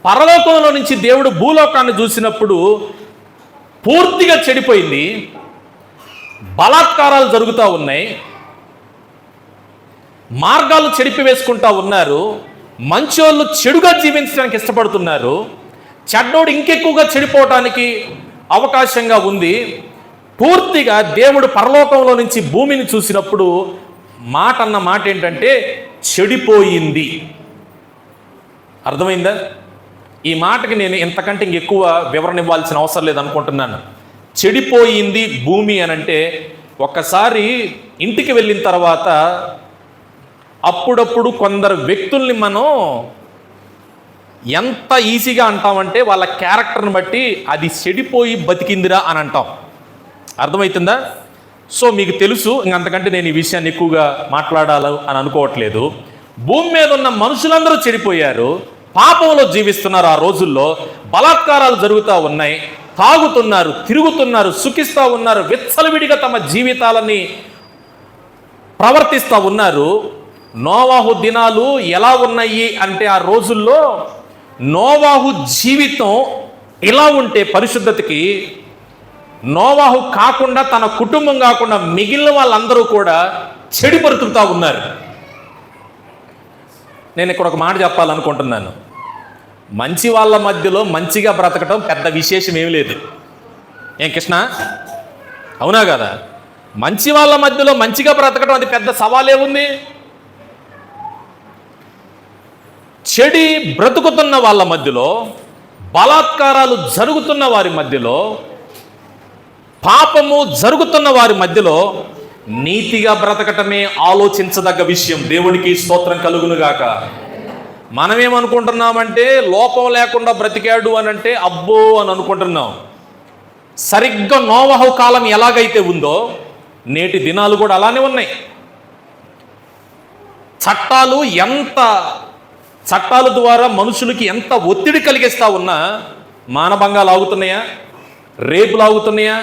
పరలోకంలో నుంచి దేవుడు భూలోకాన్ని చూసినప్పుడు పూర్తిగా చెడిపోయింది, బలాత్కారాలు జరుగుతూ ఉన్నాయి, మార్గాలు చెడిపివేసుకుంటా ఉన్నారు, మంచోళ్ళు చెడుగా జీవించడానికి ఇష్టపడుతున్నారు, చెడ్డోడు ఇంకెక్కువగా చెడిపోవటానికి అవకాశంగా ఉంది. పూర్తిగా దేవుడు పరలోకంలో నుంచి భూమిని చూసినప్పుడు మాట అన్న మాట ఏంటంటే చెడిపోయింది. అర్థమైందా? ఈ మాటకి నేను ఇంతకంటే ఇంకెక్కువ వివరణ ఇవ్వాల్సిన అవసరం లేదనుకుంటున్నాను. చెడిపోయింది భూమి అని అంటే, ఒక్కసారి ఇంటికి వెళ్ళిన తర్వాత అప్పుడప్పుడు కొందరు వ్యక్తుల్ని మనం ఎంత ఈజీగా అంటామంటే వాళ్ళ క్యారెక్టర్ని బట్టి అది చెడిపోయి బతికిందిరా అని అంటాం. అర్థమవుతుందా? సో మీకు తెలుసు, ఇంకంతకంటే నేను ఈ విషయాన్ని ఎక్కువగా మాట్లాడాలి అని అనుకోవట్లేదు. భూమి మీద ఉన్న మనుషులందరూ చెడిపోయారు, పాపంలో జీవిస్తున్నారు. ఆ రోజుల్లో బలాత్కారాలు జరుగుతూ ఉన్నాయి, తాగుతున్నారు, తిరుగుతున్నారు, సుఖిస్తూ ఉన్నారు, విచ్చలవిడిగా తమ జీవితాలని ప్రవర్తిస్తూ ఉన్నారు. నోవాహు దినాలు ఎలా ఉన్నాయి అంటే, ఆ రోజుల్లో నోవాహు జీవితం ఇలా ఉంటే పరిశుద్ధతకి, నోవాహు కాకుండా తన కుటుంబం కాకుండా మిగిలిన వాళ్ళందరూ కూడా చెడు బ్రతుకుతూ ఉన్నారు. నేను ఇక్కడ ఒక మాట చెప్పాలనుకుంటున్నాను. మంచి వాళ్ళ మధ్యలో మంచిగా బ్రతకటం పెద్ద విశేషం ఏమి లేదు. ఏం కృష్ణ, అవునా కదా? మంచి వాళ్ళ మధ్యలో మంచిగా బ్రతకటం అది పెద్ద సవాల్ ఏముంది? చెడి బ్రతుకుతున్న వాళ్ళ మధ్యలో, బలాత్కారాలు జరుగుతున్న వారి మధ్యలో, పాపము జరుగుతున్న వారి మధ్యలో నీతిగా బ్రతకటమే ఆలోచించదగ్గ విషయం. దేవునికి స్తోత్రం కలుగునుగాక. మనమేమనుకుంటున్నామంటే లోపం లేకుండా బ్రతికాడు అని అంటే అబ్బో అని అనుకుంటున్నాం. సరిగ్గా నోవహు కాలం ఎలాగైతే ఉందో నేటి దినాలు కూడా అలానే ఉన్నాయి. చట్టాల ద్వారా మనుషులకి ఎంత ఒత్తిడి కలిగిస్తా ఉన్నా మానభంగాలు ఆగుతున్నాయా? రేపులు ఆగుతున్నాయా?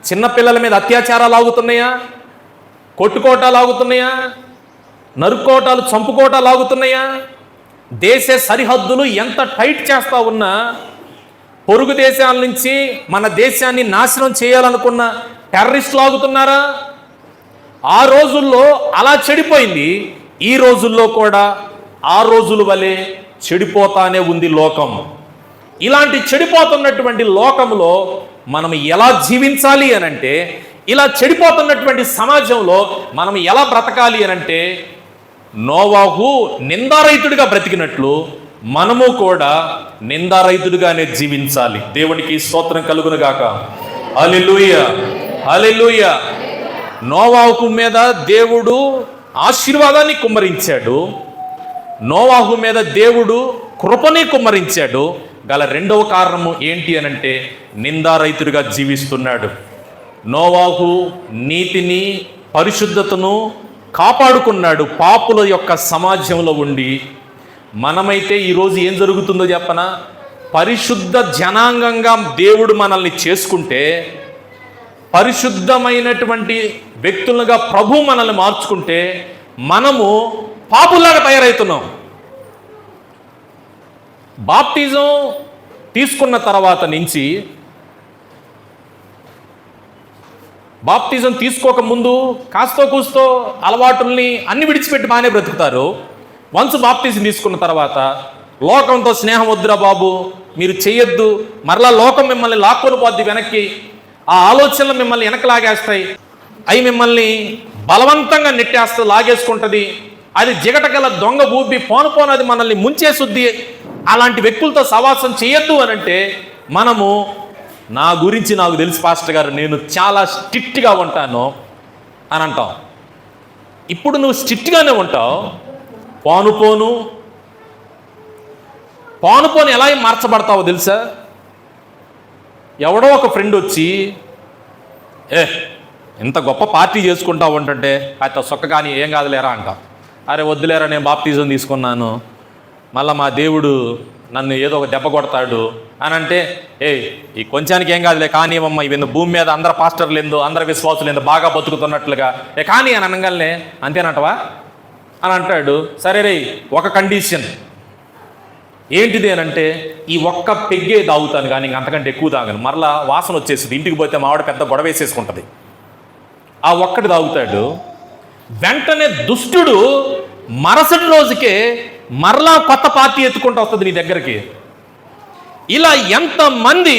చిన్నపిల్లల మీద అత్యాచారాలు ఆగుతున్నాయా? కొట్టుకోటాలు ఆగుతున్నాయా? నరుక్కోటాలు, చంపుకోటాలు ఆగుతున్నాయా? దేశ సరిహద్దులు ఎంత టైట్ చేస్తా ఉన్నా పొరుగు దేశాల నుంచి మన దేశాన్ని నాశనం చేయాలనుకున్న టెర్రరిస్టులు ఆగుతున్నారా? ఆ రోజుల్లో అలా చెడిపోయింది. ఈ రోజుల్లో కూడా ఆ రోజుల వలె చెడిపోతానే ఉంది లోకం. ఇలాంటి చెడిపోతున్నటువంటి లోకంలో మనం ఎలా జీవించాలి అనంటే, ఇలా చెడిపోతున్నటువంటి సమాజంలో మనం ఎలా బ్రతకాలి అనంటే, నోవాహు నిందారహితుడిగా బ్రతికినట్లు మనము కూడా నిందారహితుడిగానే జీవించాలి. దేవునికి స్తోత్రం కలుగునుగాక. హల్లెలూయా, హల్లెలూయా. నోవాహు మీద దేవుడు ఆశీర్వాదాన్ని కుమ్మరించాడు. నోవాహు మీద దేవుడు కృపని కుమ్మరించాడు. గల రెండవ కారణము ఏంటి అనంటే, నిందారహితుడిగా జీవిస్తున్నాడు. నోవాహు నీతిని, పరిశుద్ధతను కాపాడుకున్నాడు పాపుల యొక్క సమాజంలో ఉండి. మనమైతే ఈరోజు ఏం జరుగుతుందో చెప్పనా? పరిశుద్ధ జనాంగంగా దేవుడు మనల్ని చేసుకుంటే, పరిశుద్ధమైనటువంటి వ్యక్తులుగా ప్రభు మనల్ని మార్చుకుంటే, మనము పాపుల్లాగా తయారవుతున్నాం. బాప్టిజం తీసుకున్న తర్వాత నుంచి, బాప్టిజం తీసుకోక ముందు కాస్తో కూస్తో అలవాటుల్ని అన్ని విడిచిపెట్టి బాగానే బ్రతుకుతారు. వన్స్ బాప్టిజం తీసుకున్న తర్వాత లోకంతో స్నేహం వద్దురా బాబు, మీరు చెయ్యొద్దు, మరలా లోకం మిమ్మల్ని లాక్కొని పోద్ది వెనక్కి, ఆ ఆలోచనలు మిమ్మల్ని వెనక్కి లాగేస్తాయి, అవి మిమ్మల్ని బలవంతంగా నెట్టేస్తే లాగేసుకుంటుంది, అది జిగటగల దొంగ ఊపి పోను అది మనల్ని ముంచేసుద్ది, అలాంటి వ్యక్తులతో సవాసం చేయొద్దు అని అంటే, మనము నా గురించి నాకు తెలుసు పాస్టర్ గారు, నేను చాలా స్ట్రిక్ట్గా ఉంటాను అని అంటాం. ఇప్పుడు నువ్వు స్ట్రిక్ట్గానే ఉంటావు, పోను ఎలా మార్చబడతావో తెలుసా? ఎవడో ఒక ఫ్రెండ్ వచ్చి, ఇంత గొప్ప పార్టీ చేసుకుంటావు అంటే, అయితే సొక్క కానీ ఏం కాదులేరా అంటాం. అరే వద్దులేరా, నేను బాప్టిజం తీసుకున్నాను, మళ్ళీ మా దేవుడు నన్ను ఏదో ఒక దెబ్బ కొడతాడు అని అంటే, ఈ కొంచానికి ఏం కాదులే కానీ అమ్మ, ఇవి భూమి మీద అందరు పాస్టర్లు ఎందు, అందరు విశ్వాసులు ఎందు బాగా బతుకుతున్నట్లుగా కానీ అని అనగానే అంతేనంటవా అని అంటాడు. సరే రే, ఒక కండిషన్ ఏంటిది అని అంటే, ఈ ఒక్క పెగ్గే తాగుతాను కానీ అంతకంటే ఎక్కువ తాగను, మరలా వాసన వచ్చేసింది, ఇంటికి పోతే మావిడ పెద్ద గొడవ వేసేసుకుంటుంది. ఆ ఒక్కటి తాగుతాడు. వెంటనే దుష్టుడు మరుసటి రోజుకే మరలా కొత్త పార్టీ ఎత్తుకుంటూ వస్తుంది నీ దగ్గరికి. ఇలా ఎంతమంది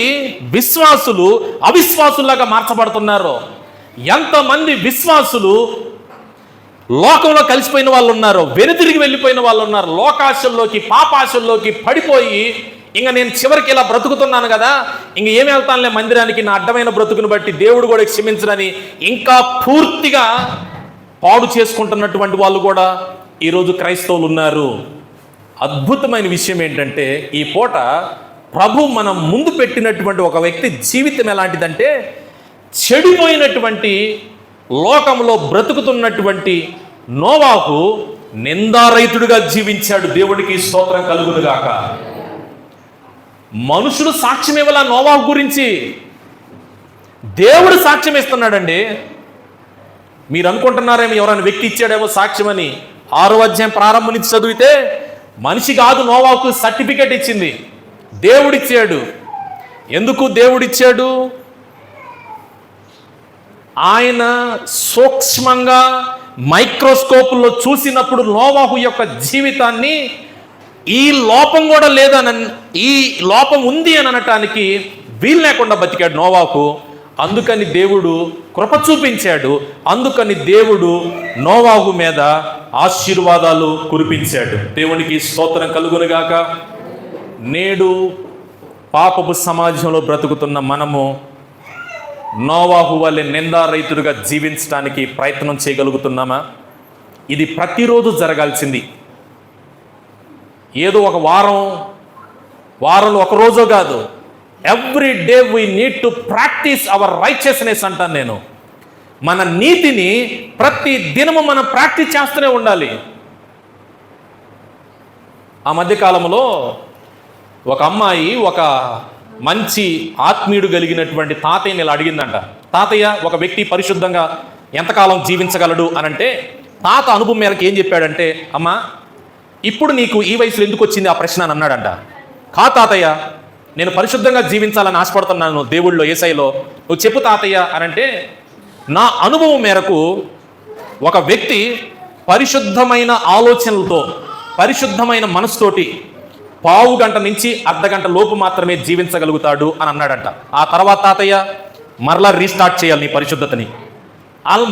విశ్వాసులు అవిశ్వాసుల్లాగా మార్చబడుతున్నారో, ఎంతమంది విశ్వాసులు లోకంలో కలిసిపోయిన వాళ్ళు ఉన్నారు, వెనుతిరిగి వెళ్ళిపోయిన వాళ్ళు ఉన్నారు, లోకాశల్లోకి పాపాశల్లోకి పడిపోయి, ఇంక నేను చివరికి ఇలా బ్రతుకుతున్నాను కదా, ఇంక ఏమి వెళ్తానులే మందిరానికి, నా అడ్డమైన బ్రతుకుని బట్టి దేవుడు కూడా క్షమించడని ఇంకా పూర్తిగా పాడు చేసుకుంటున్నటువంటి వాళ్ళు కూడా ఈరోజు క్రైస్తవులు ఉన్నారు. అద్భుతమైన విషయం ఏంటంటే, ఈ పూట ప్రభు మనం ముందు పెట్టినటువంటి ఒక వ్యక్తి జీవితం ఎలాంటిదంటే, చెడిపోయినటువంటి లోకంలో బ్రతుకుతున్నటువంటి నోవాహు నిందారహితుడిగా జీవించాడు. దేవుడికి స్తోత్రం కలుగునుగాక. మనుషులు సాక్ష్యం ఇవ్వాల నోవాహు గురించి, దేవుడు సాక్ష్యం ఇస్తున్నాడండి. మీరు అనుకుంటున్నారేమో ఎవరైనా వ్యక్తి ఇచ్చాడేమో సాక్ష్యం అని. 6వ అధ్యాయం ప్రారంభం నుంచి చదివితే, మనిషి కాదు నోవాహుకు సర్టిఫికెట్ ఇచ్చింది, దేవుడిచ్చాడు. ఎందుకు దేవుడిచ్చాడు? ఆయన సూక్ష్మంగా మైక్రోస్కోపుల్లో చూసినప్పుడు నోవాహు యొక్క జీవితాన్ని, ఈ లోపం కూడా లేదని, ఈ లోపం ఉంది అని అనటానికి వీలు లేకుండా బతికాడు నోవాహు. అందుకని దేవుడు కృప చూపించాడు. అందుకని దేవుడు నోవాహు మీద ఆశీర్వాదాలు కురిపించాడు. దేవునికి స్తోత్రం కలుగునుగాక. నేడు పాపపు సమాజంలో బ్రతుకుతున్న మనము నోవాహు వలె నిందారహితుడిగా జీవించడానికి ప్రయత్నం చేయగలుగుతున్నామా? ఇది ప్రతిరోజు జరగాల్సింది. ఏదో ఒక వారంలో ఒక రోజు కాదు, every day we need to practice our righteousness అంటాను నేను. మన నీతిని ప్రతి దినము మనం ప్రాక్టీస్ చేస్తూనే ఉండాలి. ఆ మధ్యకాలంలో ఒక అమ్మాయి ఒక మంచి ఆత్మీయుడు కలిగినటువంటి తాతయ్యని ఇలా అడిగిందంట. తాతయ్య, ఒక వ్యక్తి పరిశుద్ధంగా ఎంతకాలం జీవించగలడు అని అంటే, తాత అనుభవం మేరకు ఏం చెప్పాడంటే, అమ్మా ఇప్పుడు నీకు ఈ వయసులో ఎందుకు వచ్చింది ఆ ప్రశ్న అని అన్నాడంట. కా తాతయ్య, నేను పరిశుద్ధంగా జీవించాలని ఆశపడుతున్నాను దేవుళ్ళో, యేసయ్యలో, నువ్వు చెప్పు తాతయ్య అని అంటే, నా అనుభవం మేరకు ఒక వ్యక్తి పరిశుద్ధమైన ఆలోచనలతో పరిశుద్ధమైన మనసుతోటి పావు గంట నుంచి అర్ధగంట లోపు మాత్రమే జీవించగలుగుతాడు అని అన్నాడంట. ఆ తర్వాత తాతయ్య మరలా రీస్టార్ట్ చేయాలి నీ పరిశుద్ధతని,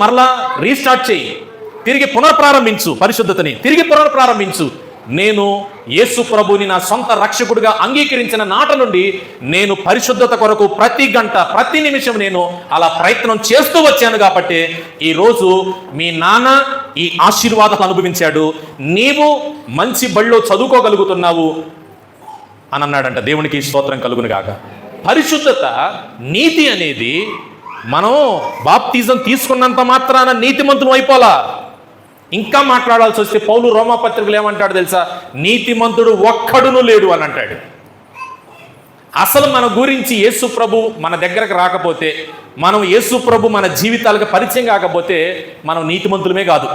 మరలా రీస్టార్ట్ చేయి, తిరిగి పునఃప్రారంభించు పరిశుద్ధతని, తిరిగి పునఃప్రారంభించు. నేను యేసు ప్రభుని నా సొంత రక్షకుడిగా అంగీకరించిన నాట నుండి నేను పరిశుద్ధత కొరకు ప్రతి గంట ప్రతి నిమిషం నేను అలా ప్రయత్నం చేస్తూ వచ్చాను. కాబట్టి ఈరోజు మీ నాన్న ఈ ఆశీర్వాదాలు అనుభవించాడు, నీవు మంచి బడిలో చదువుకోగలుగుతున్నావు అని అన్నాడంట. దేవునికి స్తోత్రం కలుగును గాక. పరిశుద్ధత, నీతి అనేది మనం బాప్తిజం తీసుకున్నంత మాత్రాన నీతిమంతులు అయిపోలా. ఇంకా మాట్లాడాల్సి వస్తే పౌలు రోమాపత్రికలు ఏమంటాడు తెలుసా? నీతిమంతుడు ఒక్కడును లేడు అని అంటాడు. అసలు మన గురించి యేసు ప్రభు మన దగ్గరకు రాకపోతే, మనం యేసు ప్రభు మన జీవితాలకు పరిచయం కాకపోతే మనం నీతిమంతులమే కాదు.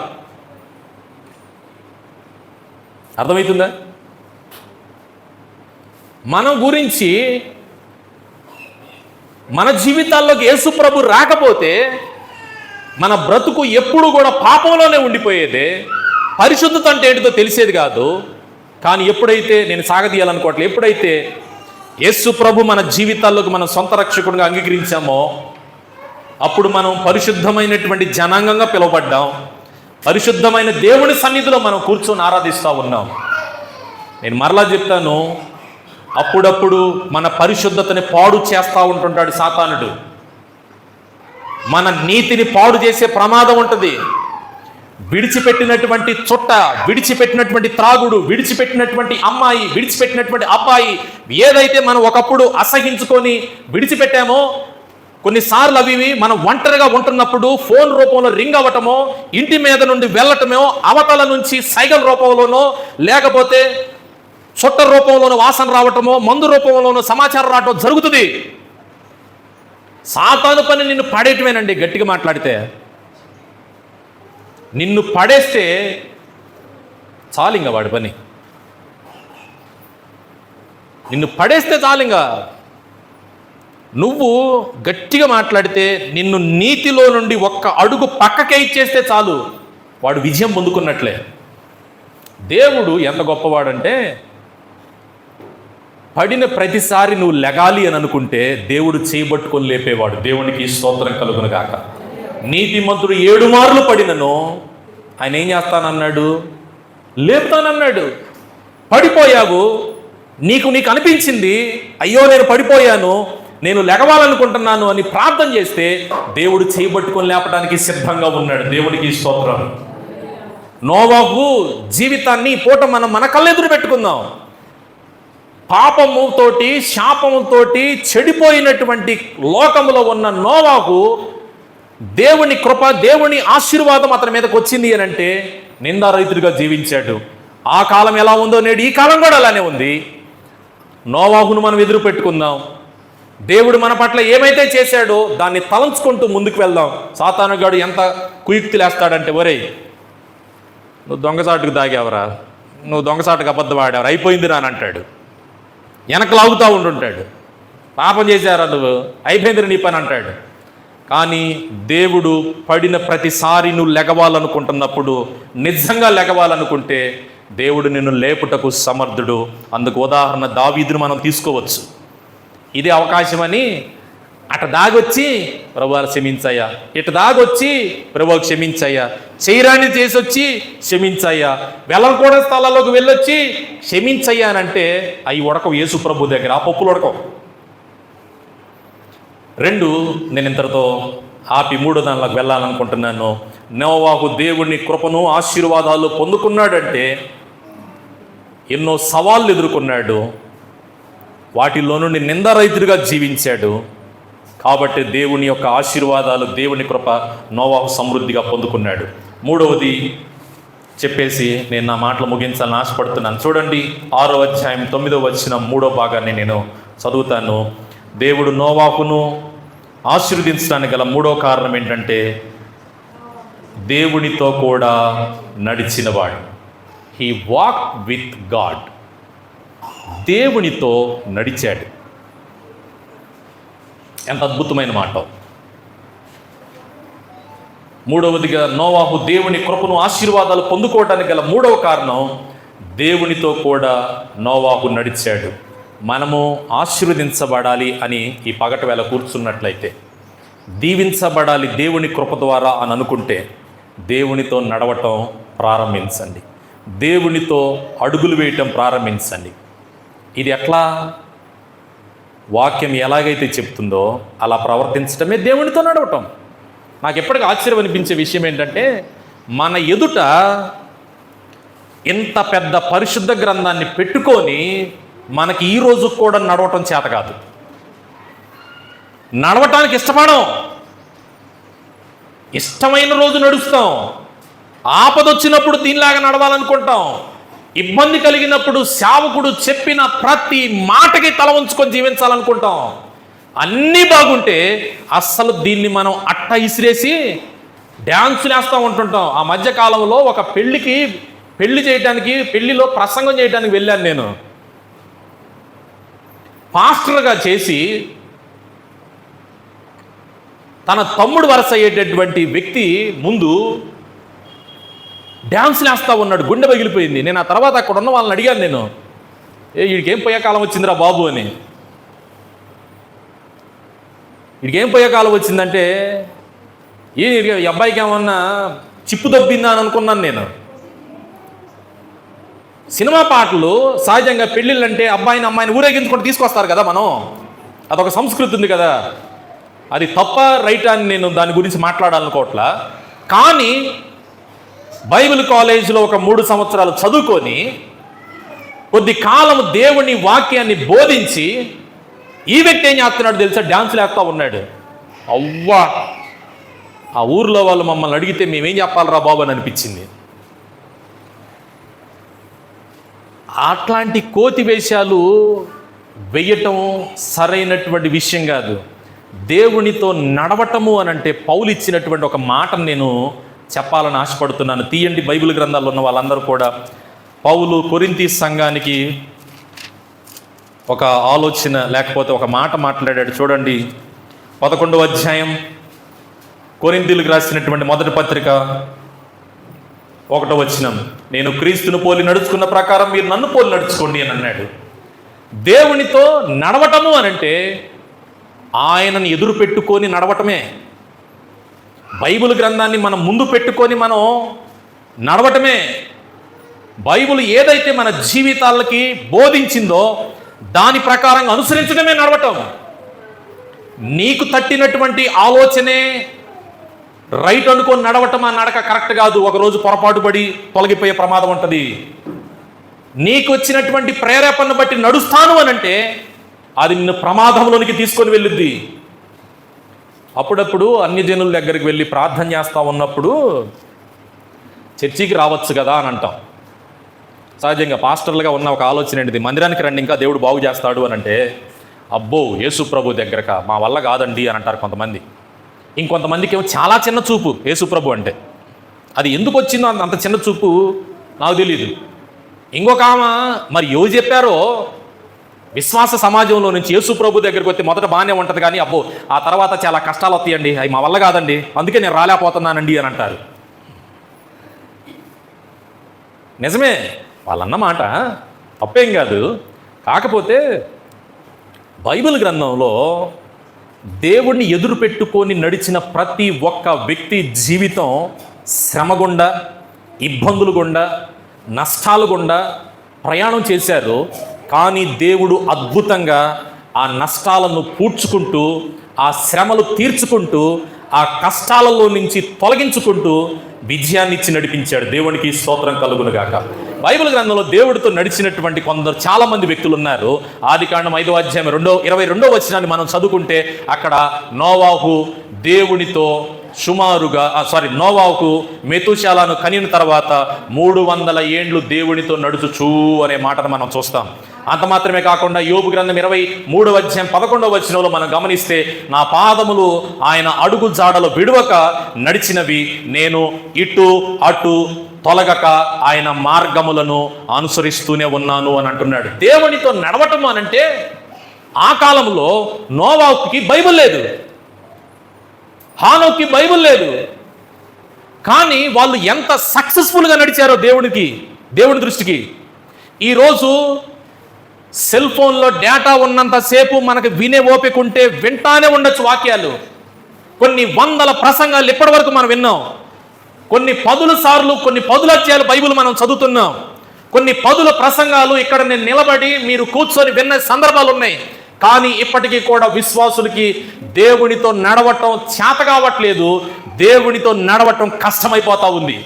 అర్థమవుతుందా? మన గురించి మన జీవితాల్లోకి యేసు ప్రభు రాకపోతే మన బ్రతుకు ఎప్పుడు కూడా పాపంలోనే ఉండిపోయేదే. పరిశుద్ధత అంటే ఏంటిదో తెలిసేది కాదు. కానీ ఎప్పుడైతే, నేను సాగదీయాలనుకోవట్లేదు, ఎప్పుడైతే యేసు ప్రభు మన జీవితాల్లోకి మనం సొంత రక్షకుడిగా అంగీకరించామో అప్పుడు మనం పరిశుద్ధమైనటువంటి జనాంగంగా పిలువబడ్డాం. పరిశుద్ధమైన దేవుని సన్నిధిలో మనం కూర్చొని ఆరాధిస్తూ ఉన్నాం. నేను మరలా చెప్తాను, అప్పుడప్పుడు మన పరిశుద్ధతని పాడు చేస్తూ ఉంటుంటాడు సాతానుడు. మన నీతిని పాడు చేసే ప్రమాదం ఉంటుంది. విడిచిపెట్టినటువంటి చుట్ట, విడిచిపెట్టినటువంటి త్రాగుడు, విడిచిపెట్టినటువంటి అమ్మాయి, విడిచిపెట్టినటువంటి అబ్బాయి, ఏదైతే మనం ఒకప్పుడు అసహించుకొని విడిచిపెట్టామో, కొన్నిసార్లు అవి మనం ఒంటరిగా ఉంటున్నప్పుడు ఫోన్ రూపంలో రింగ్ అవ్వటమో, ఇంటి మీద నుండి వెళ్ళటమో, అవతల నుంచి సైగల రూపంలోనో, లేకపోతే చుట్ట రూపంలోనో వాసన రావటమో, మందు రూపంలోనో సమాచారం రావటం జరుగుతుంది. సాతాను పని నిన్ను పడేయటమేనండి. గట్టిగా మాట్లాడితే నిన్ను పడేస్తే చాలింగా వాడి పని, నిన్ను పడేస్తే చాలింగా. నువ్వు గట్టిగా మాట్లాడితే నిన్ను నీతిలో నుండి ఒక్క అడుగు పక్కకే ఇచ్చేస్తే చాలు, వాడు విజయం పొందుకున్నట్లే. దేవుడు ఎంత గొప్పవాడంటే, పడిన ప్రతిసారి నువ్వు లెగాలి అని అనుకుంటే దేవుడు చేయబట్టుకొని లేపేవాడు. దేవునికి స్తోత్రం కలుగును గాక. నీతిమంతుడు 7 మార్లు పడినను ఆయన ఏం చేస్తానన్నాడు? లేపుతానన్నాడు. పడిపోయావు, నీకు అనిపించింది, అయ్యో నేను పడిపోయాను, నేను లెగవాలనుకుంటున్నాను అని ప్రార్థన చేస్తే దేవుడు చేయబట్టుకొని లేపడానికి సిద్ధంగా ఉన్నాడు. దేవునికి స్తోత్రం. నోవాహు జీవితాన్ని పూట మనం మన కళ్ళెదురు పెట్టుకుందాం. పాపముతోటి శాపముతోటి చెడిపోయినటువంటి లోకములో ఉన్న నోవాహు దేవుని కృప, దేవుని ఆశీర్వాదం అతని మీదకి వచ్చింది అని అంటే నిందారహితుడిగా జీవించాడు. ఆ కాలం ఎలా ఉందో నేడు ఈ కాలం కూడా అలానే ఉంది. నోవాహును మనం ఎదురు పెట్టుకుందాం. దేవుడు మన పట్ల ఏమైతే చేశాడో దాన్ని తలంచుకుంటూ ముందుకు వెళ్దాం. సాతానుగాడు ఎంత కుయుక్తులేస్తాడంటే, ఒరేయ్ నువ్వు దొంగసాటుకు తాగావరా, నువ్వు దొంగసాటుకు అబద్ధం ఆడావరా, అయిపోయిందిరా అని అంటాడు. వెనక లాగుతూ ఉంటుంటాడు. పాపం చేశారా నువ్వు, అయిపోయింది నీ పని అంటాడు. కానీ దేవుడు పడిన ప్రతిసారి నువ్వు లెగవాలనుకుంటున్నప్పుడు, నిజంగా లెగవాలనుకుంటే దేవుడు నిన్ను లేపుటకు సమర్థుడు. అందుకు ఉదాహరణ దావీదును మనం తీసుకోవచ్చు. ఇదే అవకాశమని అట దాగొచ్చి ప్రభువారు క్షమించయ్యా, ఇట దాగొచ్చి ప్రభువు క్షమించయ్యా, చేయరాని చేసి వచ్చి క్షమించయ్యా, వెళ్ళకూడని స్థలాల్లోకి వెళ్ళొచ్చి క్షమించయ్యా అని అంటే అవి ఉడకవు యేసు ప్రభు దగ్గర, ఆ పప్పులు ఉడకవు. రెండు, నేను ఇంతటితో ఆపి మూడో దానిలోకి వెళ్ళాలనుకుంటున్నాను. నోవాహు దేవుని కృపను ఆశీర్వాదాలు పొందుకున్నాడంటే ఎన్నో సవాళ్ళు ఎదుర్కొన్నాడు, వాటిలో నుండి నిందారహితుడిగా జీవించాడు. కాబట్టి దేవుని యొక్క ఆశీర్వాదాలు, దేవుని కృప నోవాహు సమృద్ధిగా పొందుకున్నాడు. మూడవది చెప్పేసి నేను నా మాటలు ముగించాలని ఆశపడుతున్నాను. చూడండి, 6వ అధ్యాయం 9వ వచనం 3వ భాగాన్ని నేను చదువుతాను. దేవుడు నోవాహును ఆశీర్వదించడానికి గల 3వ కారణం ఏంటంటే దేవునితో కూడా నడిచినవాడు. He walk with God. దేవునితో నడిచాడు. ఎంత అద్భుతమైన మాట. మూడవదిగా నోవాహు దేవుని కృపను ఆశీర్వాదాలు పొందుకోవడానికి గల 3వ కారణం దేవునితో కూడా నోవాహు నడిచాడు. మనము ఆశీర్వదించబడాలి అని ఈ పగటి వేళ కూర్చున్నట్లయితే, దీవించబడాలి దేవుని కృప ద్వారా అని అనుకుంటే దేవునితో నడవటం ప్రారంభించండి, దేవునితో అడుగులు వేయటం ప్రారంభించండి. ఇది ఎట్లా? వాక్యం ఎలాగైతే చెప్తుందో అలా ప్రవర్తించటమే దేవునితో నడవటం. నాకు ఎప్పటికీ ఆశ్చర్యం అనిపించే విషయం ఏంటంటే, మన ఎదుట ఇంత పెద్ద పరిశుద్ధ గ్రంథాన్ని పెట్టుకొని మనకి ఈ రోజు కూడా నడవటం చేత కాదు. నడవటానికి ఇష్టపడం, ఇష్టమైన రోజు నడుస్తాం, ఆపదొచ్చినప్పుడు దీనిలాగా నడవాలనుకుంటాం, ఇబ్బంది కలిగినప్పుడు సేవకుడు చెప్పిన ప్రతి మాటకి తల ఉంచుకొని జీవించాలనుకుంటాం. అన్నీ బాగుంటే అస్సలు దీన్ని మనం అట్ట ఇసిరేసి డ్యాన్సులు వేస్తూ ఉంటుంటాం. ఆ మధ్యకాలంలో ఒక పెళ్లి చేయడానికి, పెళ్లిలో ప్రసంగం చేయడానికి వెళ్ళాను నేను. పాస్టర్గా చేసి తన తమ్ముడు వరస అయ్యేటటువంటి వ్యక్తి ముందు డ్యాన్స్లు వేస్తూ ఉన్నాడు. గుండె పగిలిపోయింది. నేను ఆ తర్వాత అక్కడ ఉన్న వాళ్ళని అడిగాను, నేను వీడికేం పోయే కాలం వచ్చిందిరా బాబు అని. వీడికేం పోయే కాలం వచ్చిందంటే, ఈ అబ్బాయికి ఏమన్నా చిప్పు దొబ్బిందా అని అనుకున్నాను నేను. సినిమా పాటలు సహజంగా పెళ్ళిళ్ళంటే అబ్బాయిని అమ్మాయిని ఊరేగించుకొని తీసుకొస్తారు కదా, మనం అదొక సంస్కృతి ఉంది కదా. అది తప్ప రైట్ అని నేను దాని గురించి మాట్లాడాలనుకోవట్లా. కానీ బైబిల్ కాలేజీలో ఒక 3 సంవత్సరాలు చదువుకొని కొద్ది కాలం దేవుని వాక్యాన్ని బోధించి ఈ వ్యక్తి ఏం చేస్తున్నాడు తెలుసా? డ్యాన్సులు వేస్తూ ఉన్నాడు. అవ్వా, ఆ ఊర్లో వాళ్ళు మమ్మల్ని అడిగితే మేమేం చెప్పాలరా బాబు అని అనిపించింది. అట్లాంటి కోతి వేషాలు వెయ్యటం సరైనటువంటి విషయం కాదు. దేవునితో నడవటము అని అంటే పౌలు ఇచ్చినటువంటి ఒక మాటను నేను చెప్పాలని ఆశపడుతున్నాను. తీయండి, బైబిల్ గ్రంథాల్లో ఉన్న వాళ్ళందరూ కూడా పౌలు కొరింథీ సంఘానికి ఒక ఆలోచన లేకపోతే ఒక మాట మాట్లాడాడు. చూడండి, 11వ అధ్యాయం కొరింథీలకు రాసినటువంటి మొదటి పత్రిక 1వ వచనం. నేను క్రీస్తును పోలి నడుచుకున్న ప్రకారం మీరు నన్ను పోలి నడుచుకోండి అని అన్నాడు. దేవునితో నడవటము అనంటే ఆయనను ఎదురు పెట్టుకొని నడవటమే. బైబిల్ గ్రంథాన్ని మనం ముందు పెట్టుకొని మనం నడవటమే. బైబిల్ ఏదైతే మన జీవితాలకి బోధించిందో దాని ప్రకారంగా అనుసరించడమే నడవటం. నీకు తట్టినటువంటి ఆలోచనే రైట్ అనుకొని నడవటం, ఆ నడక కరెక్ట్ కాదు. ఒకరోజు పొరపాటు పడి తొలగిపోయే ప్రమాదం ఉంటుంది. నీకు వచ్చినటువంటి ప్రేరేపణ బట్టి నడుస్తాను అనంటే అది నిన్ను ప్రమాదంలోనికి తీసుకొని వెళ్ళుద్ది. అప్పుడప్పుడు అన్యజనుల దగ్గరికి వెళ్ళి ప్రార్థన చేస్తూ ఉన్నప్పుడు చర్చికి రావచ్చు కదా అని అంటాం. సహజంగా పాస్టర్లుగా ఉన్న ఒక ఆలోచన ఏంటిది, మందిరానికి రండి ఇంకా దేవుడు బాగు చేస్తాడు అని అంటే, అబ్బో యేసు ప్రభు దగ్గరక మా వల్ల కాదండి అని అంటారు కొంతమంది. ఇంకొంతమందికి ఏమో చాలా చిన్న చూపు యేసు ప్రభు అంటే. అది ఎందుకు వచ్చిందో అంత చిన్న చూపు నాకు తెలియదు. ఇంకొక ఆమె మరి ఎవరు చెప్పారో విశ్వాస సమాజంలో నుంచి యేసు ప్రభు దగ్గరికి వస్తే మొదట బాగానే ఉంటుంది, కానీ అబ్బో ఆ తర్వాత చాలా కష్టాలు వస్తాయండి, అవి మా వల్ల కాదండి, అందుకే నేను రాలేకపోతున్నానండి అని అంటారు. నిజమే, వాళ్ళన్న మాట తప్పేం కాదు. కాకపోతే బైబిల్ గ్రంథంలో దేవుణ్ణి ఎదురు పెట్టుకొని నడిచిన ప్రతి ఒక్క వ్యక్తి జీవితం శ్రమ గుండా, ఇబ్బందులు గుండా, నష్టాలు గుండా ప్రయాణం చేశారు. కానీ దేవుడు అద్భుతంగా ఆ నష్టాలను పూడ్చుకుంటూ, ఆ శ్రమలు తీర్చుకుంటూ, ఆ కష్టాలలో నుంచి తొలగించుకుంటూ విజయాన్ని ఇచ్చి నడిపించాడు. దేవునికి స్తోత్రం కలుగును గాక. బైబిల్ గ్రంథంలో దేవుడితో నడిచినటువంటి కొందరు చాలా మంది వ్యక్తులు ఉన్నారు. ఆదికాండం 5వ అధ్యాయం 22వ వచనాన్ని మనం చదువుకుంటే అక్కడ నోవాహు దేవునితో నోవాహుకు మెతూషాలను కనిన తర్వాత 300 ఏండ్లు దేవునితో నడుచుచూ అనే మాటను మనం చూస్తాం. అంత మాత్రమే కాకుండా యోబు గ్రంథం 23వ అధ్యాయం 11వ వచనంలో మనం గమనిస్తే, నా పాదములు ఆయన అడుగు జాడలో విడువక నడిచినవి, నేను ఇటు అటు తొలగక ఆయన మార్గములను అనుసరిస్తూనే ఉన్నాను అని అంటున్నాడు. దేవునితో నడవటం అనంటే ఆ కాలంలో నోవాహుకి బైబిల్ లేదు, హానోకి బైబిల్ లేదు. కానీ వాళ్ళు ఎంత సక్సెస్ఫుల్గా నడిచారో దేవుని దృష్టికి. ఈరోజు సెల్ ఫోన్లో డేటా ఉన్నంతసేపు మనకు వినే ఓపిక ఉంటే వింటానే ఉండొచ్చు వాక్యాలు. కొన్ని వందల ప్రసంగాలు ఇప్పటి వరకు మనం విన్నాం. కొన్ని పదుల సార్లు, కొన్ని పదుల అధ్యాయాలు బైబిల్ మనం చదువుతున్నాం. కొన్ని పదుల ప్రసంగాలు ఇక్కడ నేను నిలబడి మీరు కూర్చొని విన్న సందర్భాలు ఉన్నాయి. కానీ ఇప్పటికీ కూడా విశ్వాసులకి దేవునితో నడవటం చేత కావట్లేదు. దేవునితో నడవటం కష్టమైపోతా ఉంది.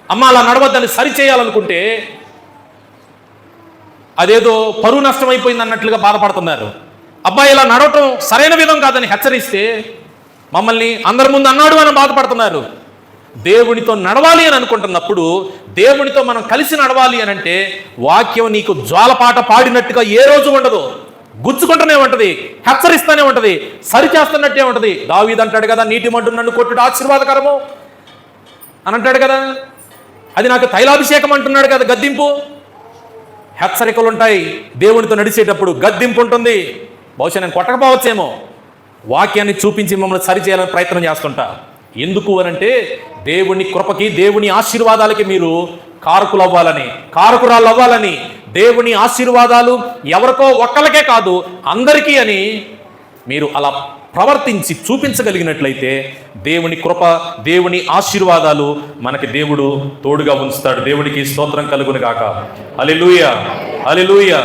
అమ్మ అలా నడవద్దని సరిచేయాలనుకుంటే అదేదో పరువు నష్టమైపోయింది అన్నట్లుగా బాధపడుతున్నారు. అబ్బాయి ఇలా నడవటం సరైన విధం కాదని హెచ్చరిస్తే మమ్మల్ని అందరి ముందు అన్నాడు అని బాధపడుతున్నారు. దేవునితో నడవాలి అని అనుకుంటున్నప్పుడు, దేవునితో మనం కలిసి నడవాలి అని అంటే వాక్యం నీకు జ్వాలపాట పాడినట్టుగా ఏ రోజు ఉండదు. గుచ్చుకుంటూనే ఉంటుంది, హెచ్చరిస్తూనే ఉంటుంది, సరిచేస్తున్నట్టే ఉంటుంది. దావీదు అంటాడు కదా, నీటి మడ్డు నన్ను కొట్టుడు ఆశీర్వాదకరము అని అంటాడు కదా. అది నాకు తైలాభిషేకం అంటున్నాడు కదా. గద్దింపు, హెచ్చరికలు ఉంటాయి. దేవునితో నడిచేటప్పుడు గద్దింపు ఉంటుంది. బహుశా నేను కొట్టకపోవచ్చేమో, వాక్యాన్ని చూపించి మమ్మల్ని సరిచేయాలని ప్రయత్నం చేస్తుంటా. ఎందుకు అనంటే దేవుని కృపకి, దేవుని ఆశీర్వాదాలకి మీరు కారకురాలు అవ్వాలని. దేవుని ఆశీర్వాదాలు ఎవరికో ఒక్కరికే కాదు, అందరికీ అని మీరు అలా ప్రవర్తించి చూపించగలిగినట్లయితే దేవుని కృప, దేవుని ఆశీర్వాదాలు మనకి దేవుడు తోడుగా ఉంచుతాడు. దేవునికి స్తోత్రం కలుగును గాక. హల్లెలూయా, హల్లెలూయా.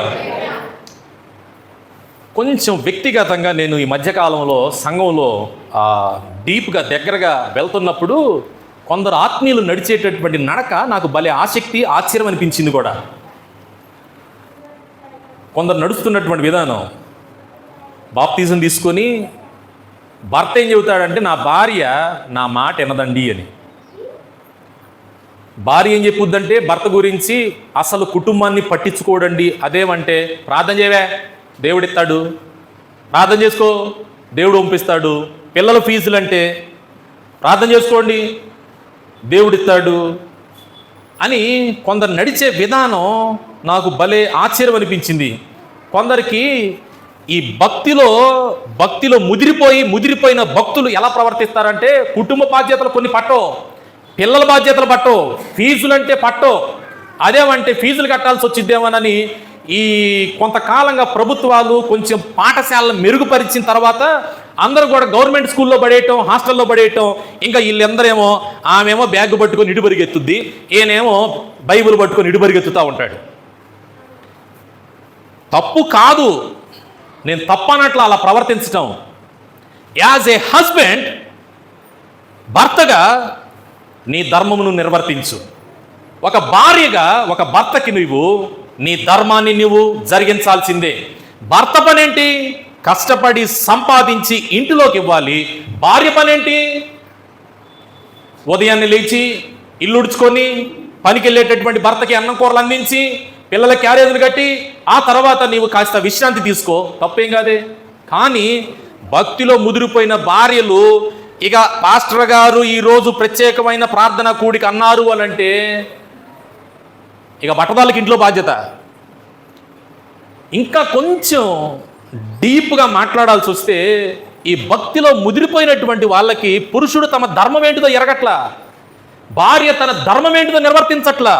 కొంచెం వ్యక్తిగతంగా నేను ఈ మధ్యకాలంలో సంఘంలో డీప్గా దగ్గరగా వెళ్తున్నప్పుడు కొందరు ఆత్మీయులు నడిచేటటువంటి నడక నాకు భలే ఆసక్తి, ఆశ్చర్యం అనిపించింది కూడా. కొందరు నడుస్తున్నటువంటి విధానం, బాప్తిజం తీసుకొని భర్త ఏం చెబుతాడంటే, నా భార్య నా మాట వినదండి అని. భార్య ఏం చెప్పుద్దంటే భర్త గురించి, అసలు కుటుంబాన్ని పట్టించుకోడండి. అదేమంటే ప్రార్థన చేయవే, దేవుడిస్తాడు, ప్రార్థన చేసుకో, దేవుడు పంపిస్తాడు. పిల్లల ఫీజులు అంటే ప్రార్థన చేసుకోండి, దేవుడిస్తాడు అని కొందరు నడిచే విధానం నాకు భలే ఆశ్చర్యం అనిపించింది. కొందరికి ఈ భక్తిలో ముదిరిపోయిన భక్తులు ఎలా ప్రవర్తిస్తారంటే, కుటుంబ బాధ్యతలు కొన్ని పట్టో, పిల్లల బాధ్యతలు పట్టో, ఫీజులంటే పట్టో. అదేమంటే ఫీజులు కట్టాల్సి వచ్చిద్దేమోనని ఈ కొంతకాలంగా ప్రభుత్వాలు కొంచెం పాఠశాలను మెరుగుపరిచిన తర్వాత అందరూ కూడా గవర్నమెంట్ స్కూల్లో పడేయటం, హాస్టల్లో పడేయటం. ఇంకా వీళ్ళందరేమో, ఆమెమో బ్యాగ్ పట్టుకొని ఇడుబరిగెత్తుద్ది, ఈయనేమో బైబిల్ పట్టుకొని ఇడుబరిగెత్తుతూ ఉంటాడు. తప్పు కాదు, నేను తప్పనట్లు అలా ప్రవర్తించటం. యాజ్ ఏ హస్బెండ్, భర్తగా నీ ధర్మమును నిర్వర్తించు. ఒక భార్యగా ఒక భర్తకి నువ్వు నీ ధర్మాన్ని నువ్వు జరిగించాల్సిందే. భర్త పనేంటి? కష్టపడి సంపాదించి ఇంటిలోకి ఇవ్వాలి. భార్య పనేంటి? ఉదయాన్నే లేచి ఇల్లు ఉడుచుకొని పనికి వెళ్ళేటటువంటి భర్తకి అన్నం కూరలు అందించి పిల్లల క్యారేజీలు కట్టి ఆ తర్వాత నీవు కాస్త విశ్రాంతి తీసుకో, తప్పేం కాదే. కానీ భక్తిలో ముదిరిపోయిన భార్యలు, ఇక పాస్టర్ గారు ఈరోజు ప్రత్యేకమైన ప్రార్థన కూడిక అన్నారు అనంటే ఇక బట్టదాలకి ఇంట్లో బాధ్యత. ఇంకా కొంచెం డీప్గా మాట్లాడాల్సి వస్తే, ఈ భక్తిలో ముదిరిపోయినటువంటి వాళ్ళకి పురుషుడు తమ ధర్మం ఏంటిదో ఎరగట్లా, భార్య తన ధర్మం ఏంటిదో నిర్వర్తించట్లా.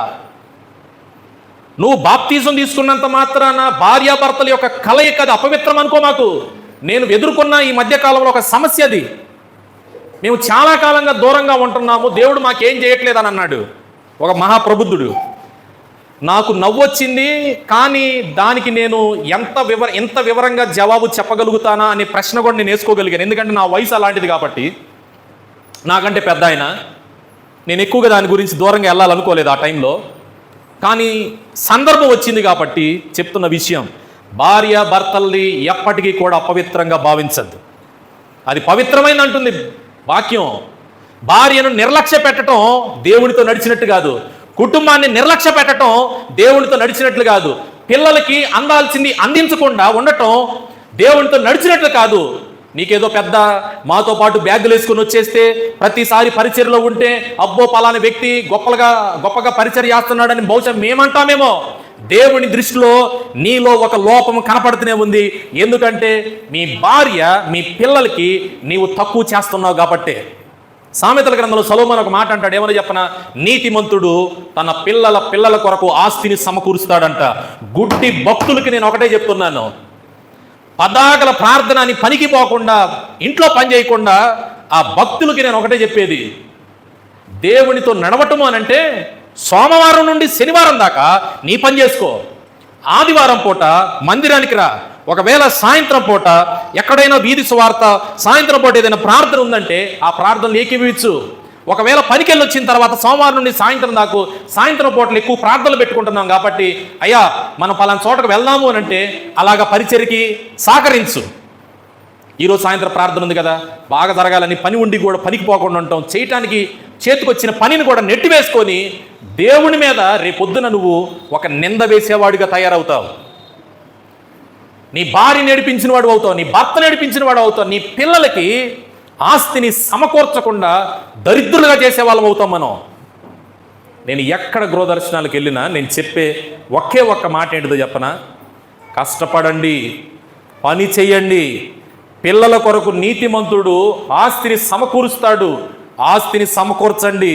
నువ్వు బాప్తిజం తీసుకున్నంత మాత్రాన భార్యాభర్తల యొక్క కలయిక అది అపవిత్రం అనుకో మాకు. నేను ఎదుర్కొన్న ఈ మధ్యకాలంలో ఒక సమస్య అది. మేము చాలా కాలంగా దూరంగా ఉంటున్నాము, దేవుడు మాకేం చేయట్లేదని అన్నాడు ఒక మహాప్రబుద్ధుడు. నాకు నవ్వొచ్చింది, కానీ దానికి నేను ఎంత వివరంగా జవాబు చెప్పగలుగుతానా అనే ప్రశ్న కూడా నేను వేసుకోగలిగాను. ఎందుకంటే నా వయసు అలాంటిది కాబట్టి, నాకంటే పెద్ద ఆయన, నేను ఎక్కువగా దాని గురించి దూరంగా వెళ్ళాలనుకోలేదు ఆ టైంలో. కానీ సందర్భం వచ్చింది కాబట్టి చెప్తున్న విషయం, భార్య భర్తల్ని ఎప్పటికీ కూడా అపవిత్రంగా భావించద్దు. అది పవిత్రమైన అంటుంది వాక్యం. భార్యను నిర్లక్ష్య పెట్టడం దేవునితో నడిచినట్టు కాదు, కుటుంబాన్ని నిర్లక్ష్య పెట్టడం దేవునితో నడిచినట్లు కాదు, పిల్లలకి అందాల్సింది అందించకుండా ఉండటం దేవునితో నడిచినట్లు కాదు. నీకేదో పెద్ద మాతో పాటు బ్యాగులు వేసుకుని వచ్చేస్తే ప్రతిసారి పరిచర్లో ఉంటే అబ్బో పలానా వ్యక్తి గొప్పగా పరిచర్య చేస్తున్నాడని బహుశా మేమంటామేమో. దేవుని దృష్టిలో నీలో ఒక లోపం కనపడుతూనే ఉంది. ఎందుకంటే మీ భార్య మీ పిల్లలకి నీవు తక్కువ చేస్తున్నావు కాబట్టే. సామెతల గ్రంథంలో సొలొమోను ఒక మాట అంటాడు, ఏమని చెప్పనా, నీతిమంతుడు తన పిల్లల కొరకు ఆస్తిని సమకూరుస్తాడంట. గుడ్డి భక్తులకి నేను ఒకటే చెప్తున్నాను, పదాకల ప్రార్థన అని పనికి పోకుండా, ఇంట్లో పని చేయకుండా ఆ భక్తులకి నేను ఒకటే చెప్పేది, దేవునితో నడవటము అనంటే సోమవారం నుండి శనివారం దాకా నీ పని చేసుకో. ఆదివారం పూట మందిరానికి రా. ఒకవేళ సాయంత్రం పూట ఎక్కడైనా వీధి సువార్త, సాయంత్రం పూట ఏదైనా ప్రార్థన ఉందంటే ఆ ప్రార్థనలు ఏకీభవించు. ఒకవేళ పనికెళ్ళి వచ్చిన తర్వాత సోమవారం నుండి సాయంత్రం దాకా సాయంత్రం పూటలు ఎక్కువ ప్రార్థనలు పెట్టుకుంటున్నాం కాబట్టి, అయ్యా మనం పలానా చోటకు వెళ్దాము అని అంటే అలాగా పరిచర్కి సహకరించు. ఈరోజు సాయంత్రం ప్రార్థన ఉంది కదా, బాగా జరగాలని పని ఉండి కూడా పనికి పోకుండా ఉంటాం. చేయటానికి చేతికొచ్చిన పనిని కూడా నెట్టివేసుకొని దేవుని మీద రేపొద్దున నువ్వు ఒక నింద వేసేవాడిగా తయారవుతావు. నీ భార్య నడిపించిన వాడు అవుతావు, నీ భర్త నడిపించిన వాడు అవుతావు, నీ పిల్లలకి ఆస్తిని సమకూర్చకుండా దరిద్రులుగా చేసేవాళ్ళం అవుతాం మనం. నేను ఎక్కడ గృహదర్శనాలకు వెళ్ళినా నేను చెప్పే ఒకే ఒక్క మాట ఏంటిదో చెప్పనా, కష్టపడండి, పని చెయ్యండి. పిల్లల కొరకు నీతిమంతుడు ఆస్తిని సమకూరుస్తాడు. ఆస్తిని సమకూర్చండి.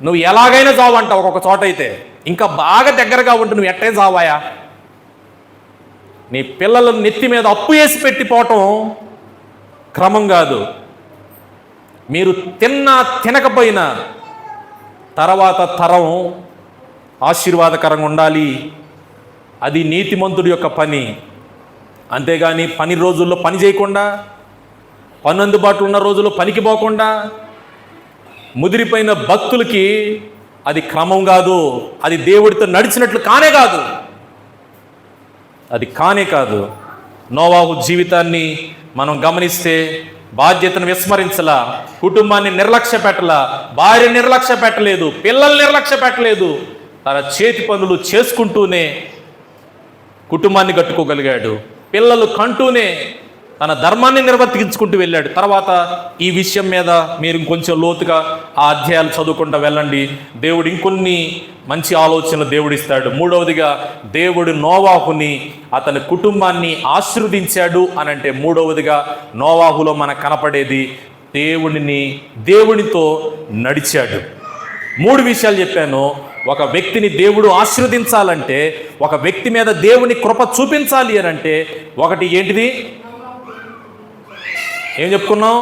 నువ్వు ఎలాగైనా చావంటావు. ఒక్కొక్క చోట అయితే ఇంకా బాగా దగ్గరగా ఉంటే నువ్వు ఎట్టే చావాయా? నీ పిల్లలను నెత్తి మీద అప్పు వేసి పెట్టిపోవటం క్రమం కాదు. మీరు తినకపోయినా తర్వాత తరం ఆశీర్వాదకరంగా ఉండాలి. అది నీతిమంతుడి యొక్క పని. అంతేగాని పని రోజుల్లో పని చేయకుండా, పని అందుబాటులో ఉన్న రోజుల్లో పనికి పోకుండా ముదిరిపోయిన భక్తులకి అది క్రమం కాదు. అది దేవుడితో నడిచినట్లు కానే కాదు. అది కానే కాదు. నోవాహు జీవితాన్ని మనం గమనిస్తే బాధ్యతను విస్మరించలా, కుటుంబాన్ని నిర్లక్ష్య పెట్టలా, భార్య నిర్లక్ష్య పెట్టలేదు, పిల్లల్ని నిర్లక్ష్య పెట్టలేదు. తన చేతి పనులు చేసుకుంటూనే కుటుంబాన్ని కట్టుకోగలిగాడు. పిల్లలు కంటూనే తన ధర్మాన్ని నిర్వర్తించుకుంటూ వెళ్ళాడు. తర్వాత ఈ విషయం మీద మీరు ఇంకొంచెం లోతుగా ఆ అధ్యాయాలు చదువుకుంటూ వెళ్ళండి. దేవుడు ఇంకొన్ని మంచి ఆలోచనలు దేవుడిస్తాడు. మూడవదిగా దేవుడు నోవాహుని, అతని కుటుంబాన్ని ఆశీర్వదించాడు అని అంటే మూడవదిగా నోవాహులో మనకు కనపడేది దేవునితో నడిచాడు. 3 విషయాలు చెప్పాను. ఒక వ్యక్తిని దేవుడు ఆశీర్వదించాలంటే, ఒక వ్యక్తి మీద దేవుని కృప చూపించాలి అని అంటే, ఒకటి ఏంటిది, ఏం చెప్పుకున్నాం?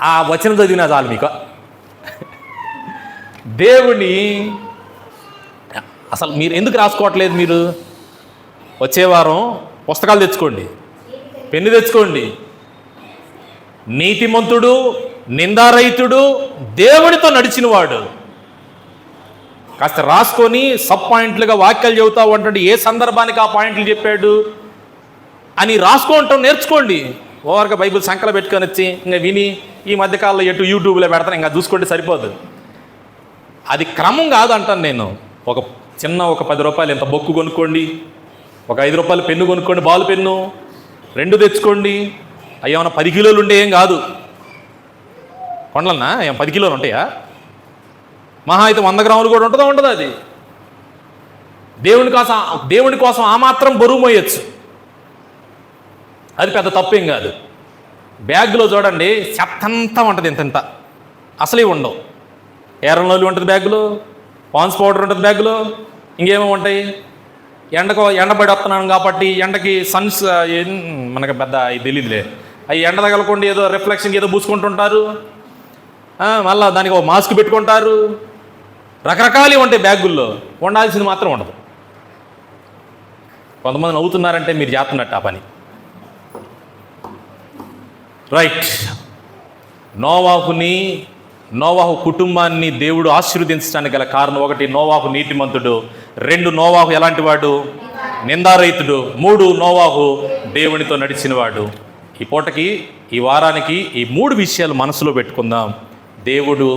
ఆ వచనం చదివినా చాలు మీకు. దేవుని అసలు మీరు ఎందుకు రాసుకోవట్లేదు? మీరు వచ్చే వారం పుస్తకాలు తెచ్చుకోండి, పెన్ను తెచ్చుకోండి. నీతిమంతుడు, నిందారహితుడు, దేవునితో నడిచినవాడు. కాస్త రాసుకొని సబ్ పాయింట్లుగా వాక్యాలు చెబుతా ఉంటాడు. ఏ సందర్భానికి ఆ పాయింట్లు చెప్పాడు అని రాసుకోవటం నేర్చుకోండి. ఓవర్గా బైబిల్ సంకల పెట్టుకొని వచ్చి ఇంకా విని ఈ మధ్యకాలంలో ఎటు యూట్యూబ్లో పెడతాను, ఇంకా చూసుకుంటే సరిపోదు. అది క్రమం కాదు అంటాను నేను. ఒక 10 రూపాయలు ఎంత బొక్కు కొనుక్కోండి, ఒక 5 రూపాయలు పెన్ను కొనుక్కోండి, బాల్ పెన్ను 2 తెచ్చుకోండి. అయ్యేమన్నా 10 కిలోలు ఉండే ఏం కాదు. కొండలన్నా ఏం 10 కిలోలు ఉంటాయా? మహా అయితే 100 గ్రాములు కూడా ఉండదు. అది దేవుని కోసం ఆ మాత్రం బరువు మోయచ్చు. అది పెద్ద తప్పేం కాదు. బ్యాగ్లో చూడండి చెత్తంతా ఉంటుంది, ఇంత అసలే ఉండవు. ఏరంలోలు ఉంటుంది బ్యాగులో, పాన్స్ పౌడర్ ఉంటుంది బ్యాగులో, ఇంకేమో ఉంటాయి. ఎండబడి వస్తున్నాను కాబట్టి ఎండకి సన్స్ మనకు పెద్ద ఇది తెలియదులే, అవి ఎండ తగలకుండా ఏదో రిఫ్లెక్షన్కి ఏదో పూసుకుంటుంటారు, మళ్ళీ దానికి ఒక మాస్క్ పెట్టుకుంటారు, రకరకాలు ఉంటాయి బ్యాగుల్లో, ఉండాల్సింది మాత్రం ఉండదు. కొంతమంది నవ్వుతున్నారంటే మీరు చేస్తున్నట్టు ఆ పని. రైట్. నోవాహు కుటుంబాన్ని దేవుడు ఆశీర్వదించడానికి గల కారణం: 1, నోవాహు నీతిమంతుడు; 2, నోవాహు ఎలాంటి వాడు? నిందారహితుడు; 3, నోవాహు దేవునితో నడిచినవాడు. ఈ పూటకి, ఈ వారానికి ఈ 3 విషయాలు మనసులో పెట్టుకుందాం. దేవుడు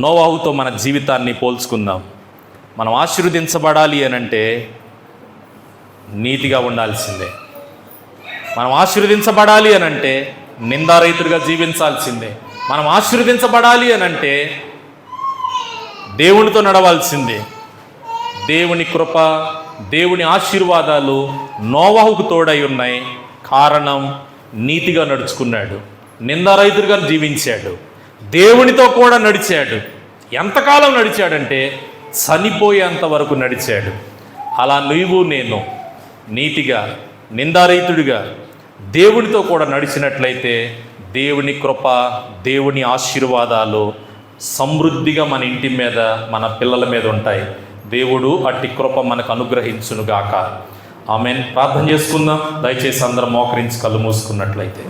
నోవాహుతో మన జీవితాన్ని పోల్చుకుందాం. మనం ఆశీర్వదించబడాలి అనంటే నీతిగా ఉండాల్సిందే. మనం ఆశీర్వదించబడాలి అనంటే నిందారహితుడిగా జీవించాల్సిందే. మనం ఆశీర్వదించబడాలి అనంటే దేవునితో నడవాల్సిందే. దేవుని కృప, దేవుని ఆశీర్వాదాలు నోవాహుకు తోడై ఉన్నాయి. కారణం, నీతిగా నడుచుకున్నాడు, నిందారహితుడిగా జీవించాడు, దేవునితో కూడా నడిచాడు. ఎంతకాలం నడిచాడంటే చనిపోయేంత వరకు నడిచాడు. అలా నీవు నేను నీతిగా, నిందారహితుడిగా దేవునితో కూడా నడిచినట్లయితే దేవుని కృప, దేవుని ఆశీర్వాదాలు సమృద్ధిగా మన ఇంటి మీద, మన పిల్లల మీద ఉంటాయి. దేవుడు అట్టి కృప మనకు అనుగ్రహించునుగాక. ఆమేన్. ప్రార్థన చేసుకుందాం. దయచేసి అందరం మోకరించి కళ్ళు మూసుకున్నట్లయితే.